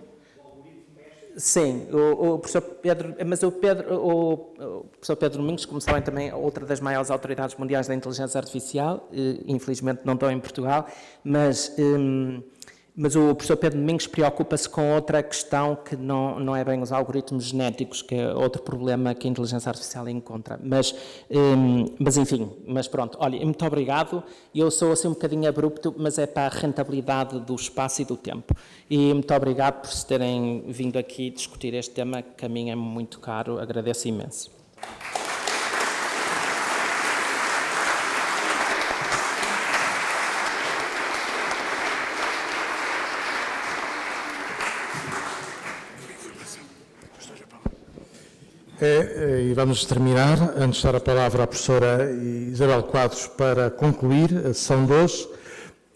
Sim, o professor Pedro, mas o professor Pedro Domingos, como sabem, também é outra das maiores autoridades mundiais da inteligência artificial, infelizmente não estão em Portugal, mas o professor Pedro Domingos preocupa-se com outra questão que não é bem os algoritmos genéticos, que é outro problema que a inteligência artificial encontra. Mas enfim, mas pronto. Olha, muito obrigado. Eu sou assim um bocadinho abrupto, mas é para a rentabilidade do espaço e do tempo. E muito obrigado por se terem vindo aqui discutir este tema, que a mim é muito caro. Agradeço imenso. E vamos terminar, antes de dar a palavra à professora Isabel Quadros para concluir a sessão de hoje,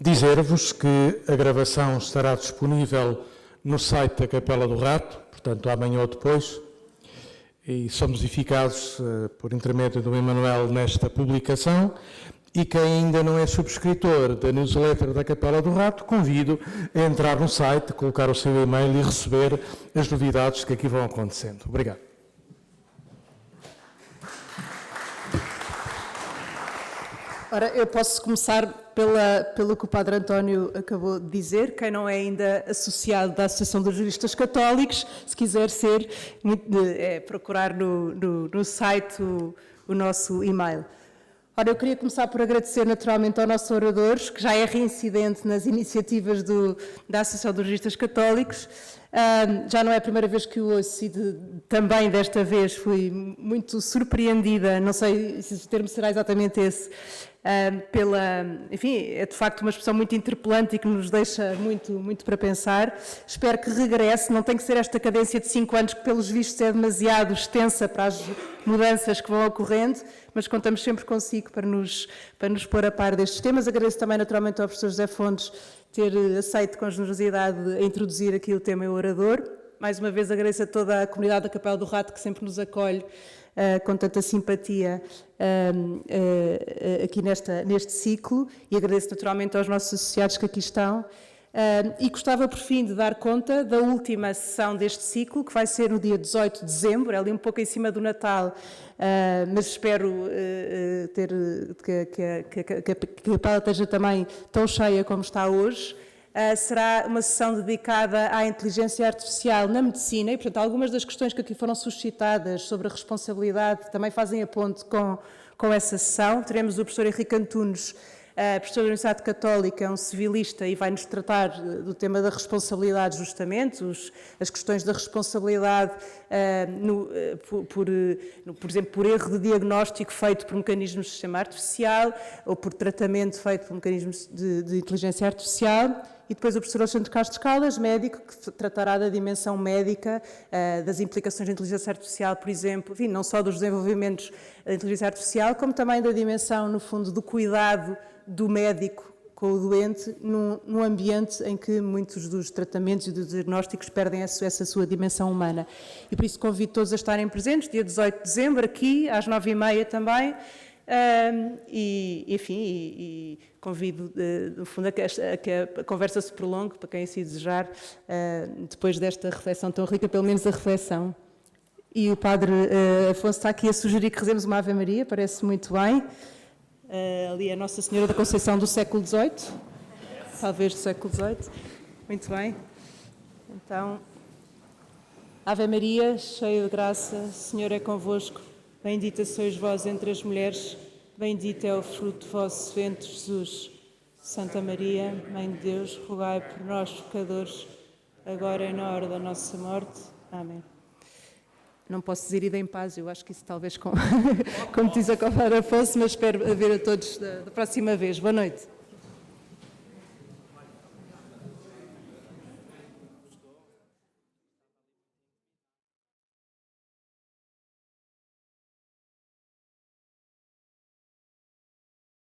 dizer-vos que a gravação estará disponível no site da Capela do Rato, portanto amanhã ou depois, e somos eficazes por intermédio do Emanuel nesta publicação. E quem ainda não é subscritor da newsletter da Capela do Rato, convido a entrar no site, colocar o seu e-mail e receber as novidades que aqui vão acontecendo. Obrigado. Ora, eu posso começar pelo que o Padre António acabou de dizer. Quem não é ainda associado da Associação dos Juristas Católicos, se quiser ser, é procurar no site o nosso e-mail. Ora, eu queria começar por agradecer naturalmente ao nosso orador, que já é reincidente nas iniciativas da Associação dos Juristas Católicos. Já não é a primeira vez que o ouço e também desta vez fui muito surpreendida, não sei se o termo será exatamente esse, enfim, é de facto uma expressão muito interpelante e que nos deixa muito para pensar. Espero que regresse, não tem que ser esta cadência de 5 anos que pelos vistos é demasiado extensa para as mudanças que vão ocorrendo, mas contamos sempre consigo para nos pôr a par destes temas. Agradeço também naturalmente ao professor José Fontes ter aceito com generosidade a introduzir aqui o tema orador. Mais uma vez agradeço a toda a comunidade da Capela do Rato que sempre nos acolhe com tanta simpatia aqui neste ciclo, e agradeço naturalmente aos nossos associados que aqui estão. E gostava, por fim, de dar conta da última sessão deste ciclo, que vai ser no dia 18 de dezembro, ali um pouco em cima do Natal, mas espero que a capela esteja também tão cheia como está hoje. Será uma sessão dedicada à inteligência artificial na medicina e, portanto, algumas das questões que aqui foram suscitadas sobre a responsabilidade também fazem a ponte com essa sessão. Teremos o professor Henrique Antunes, professor da Universidade Católica, um civilista, e vai-nos tratar do tema da responsabilidade, justamente, as questões da responsabilidade, por exemplo, por erro de diagnóstico feito por mecanismos de sistema artificial ou por tratamento feito por mecanismos de inteligência artificial. E depois o professor Alexandre Castro Caldas, médico, que tratará da dimensão médica, das implicações da inteligência artificial, por exemplo, enfim, não só dos desenvolvimentos da inteligência artificial, como também da dimensão, no fundo, do cuidado do médico com o doente, num ambiente em que muitos dos tratamentos e dos diagnósticos perdem essa sua dimensão humana. E por isso convido todos a estarem presentes, dia 18 de dezembro, aqui, às 9h30 também, e convido, no fundo, a que a conversa se prolongue, para quem assim desejar, depois desta reflexão tão rica, pelo menos a reflexão. E o Padre Afonso está aqui a sugerir que rezemos uma Ave Maria, parece muito bem. Ali a Nossa Senhora da Conceição do século XVIII, talvez do século XVIII. Muito bem. Então, Ave Maria, cheia de graça, o Senhor é convosco. Bendita sois vós entre as mulheres, bendito é o fruto do vosso ventre, Jesus. Santa Maria, Mãe de Deus, rogai por nós, pecadores, agora e na hora da nossa morte. Amém. Não posso dizer ida em paz, eu acho que isso talvez como diz a Padre Afonso, mas espero ver a todos da próxima vez. Boa noite.